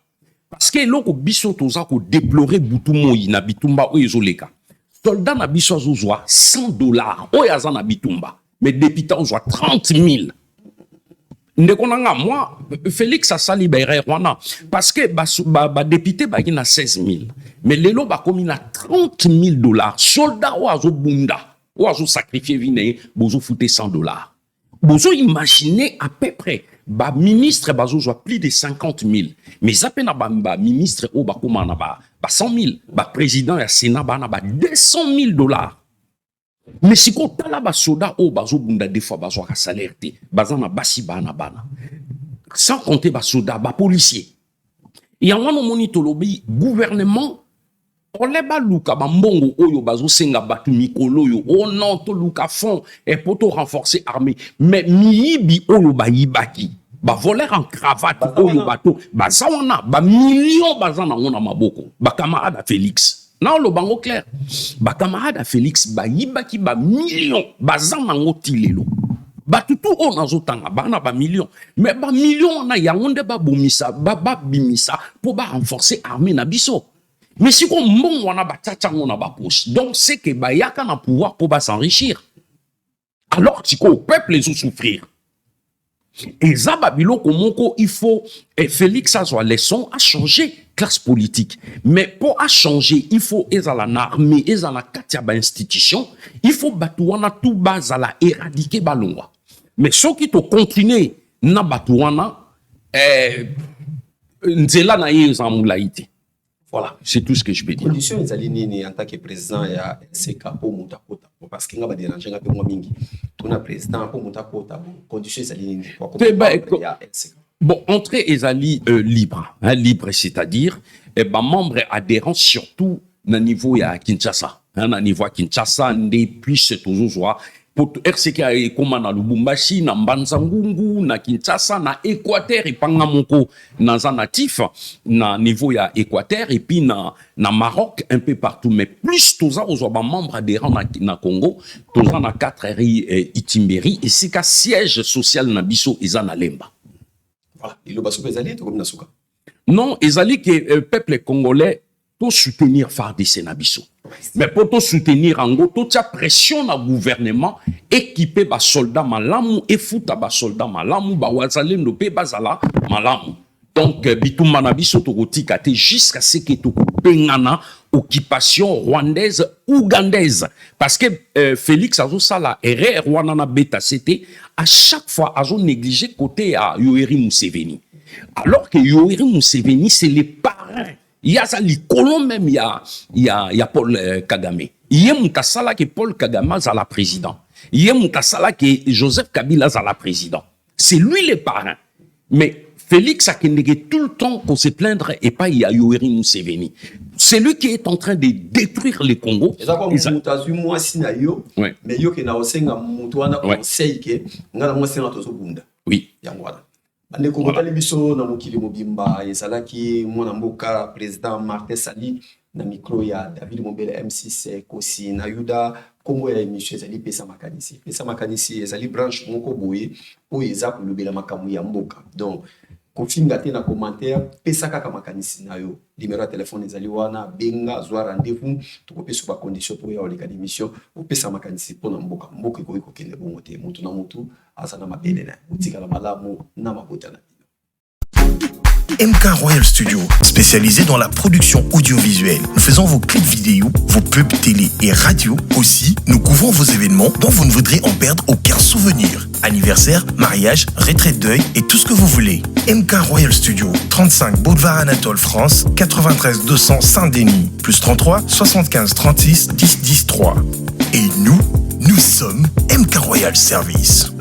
Parce que l'on a biso toza ko déplorer boutumo na bitumba o ezoleka. Soldat na biso zozoa $100 o yaza na bitumba. Mais député on zoa 30 000. Ndekonanga moi Félix a sali wana parce que ba député ba na 16 000. Mais lelo ba komi na $30 000. Soldat o azo bunda, o azo sacrifier vine, bozo fouté $100. Vous imaginez à peu près, ba ministre bazo soit plus de 50 000. Mais à peine ba ministre au bakoma na ba 100 000. Ba président ya Sénat ba na ba $200 000. Mais si ko tala ba soda o bazo bunda des fois bazo ka salaire te bazana basi bana bana sans compter ba soda ba policier ya wana moni tolobi gouvernement oleba luka ba mbongo oyo bazo senga batu mikolo yo o non to luka fond et poto renforcer armée mais miyibi oyo ba yibaki ba voler en cravate oyo bato ba sawana ba million bazana ngona maboko ba camarade Félix. Non, le bango clair. Ba camarade Félix ba yibaki ba million bazana ngoti lelo. Ba tutu on azotanga ba na ba million. Mais ba million na yangonde ba bomisa ba bimisa pour ba renforcer armée na biso. Mais si ko mbongo wana ba tcha ngona ba poche. Donc c'est que ba yaka na pouvoir pour ba s'enrichir. Alors si ko peuple les souffrir. Et ça, Babylon, comment il faut, et Félix a soit leçon à changer classe politique. Mais pour à changer, il faut, et à la armée, et à la katiaba institution, il faut batouana tout bas à la éradiquer balonga. Mais ceux qui te continuent, na batouana, nzela na ye zamulaïté. Voilà, c'est tout ce que je peux dire. Condition est alignée en tant que président et à SK pour Moutapota. Parce qu'il n'y a pas de déranger un peu moins mingi. Tout le président pour Moutapota. Condition est alignée. Bon, entrée Ezali libre. Hein, libre, c'est-à-dire, membre adhérent surtout na niveau ya Kinshasa. Hein, na niveau Kinshasa, depuis ce toujours pour RCK et comme na Lubumbashi, na Mbanzangungu, na Kinshasa, na Équateur et Pangamoko, na natif, na niveau ya Équateur et puis na Maroc, un peu partout. Mais plus tous ça, aux membres adhérents na Congo, tous ça na 4 RI Itimberi et c'est qu'un siège social na Bisso et na Lemba. Voilà. Il est pas Ezali, tout comme Nasuka. Non, Ezali que peuple congolais pour soutenir FARDC na Bisso. Mais pour te soutenir en gros, toute la pression na gouvernement équipé ba soldats malamu et fouta ba soldats malamu ba wazalem no pe bazala malamu. Donc bitumba na biso tokoti kate jusqu'à ce que to pengana occupation rwandaise ougandaise parce que Félix azo sala erreur wana na beta c'était à chaque fois azo négliger côté à Yoweri Museveni. Alors que Yoweri Museveni c'est les parrains. Il y a ça, même, il y a Paul Kagame. Il y a Moukassala que Paul Kagame a la président. Il y a Moukassala que Joseph Kabila a la président. C'est lui le parrain. Mais Félix a négé tout le temps pour se plaindre et pas il y a Yoweri Museveni. C'est lui qui est en train de détruire le Congo. Oui. Ndeko kotali biso na mokili mobimba ezalaki mwana mboka président Martin Sali na micro ya David Mombele M6 kosi na Yuda Kongo ya émission ezali pesa makanisi ezali branche moko boye oyo eza kolobela makambo ya mboka. Donc kofinga te na commentaire pesa kaka makanisi na yo numéro ya téléphone ezali wana benga zwa rendez-vous tokopesa ba condition pour ya oleka émission opesa makanisi pona mboka iko kokende bongo te mutu na mutu asana mabele na utikala malamu na mabota na MK Royal Studio, spécialisé dans la production audiovisuelle. Nous faisons vos clips vidéo, vos pubs télé et radio. Aussi, nous couvrons vos événements dont vous ne voudrez en perdre aucun souvenir. Anniversaire, mariage, retraite deuil et tout ce que vous voulez. MK Royal Studio, 35 Boulevard Anatole France, 93 200 Saint-Denis, plus 33 75 36 10 10 3. Et nous sommes MK Royal Service.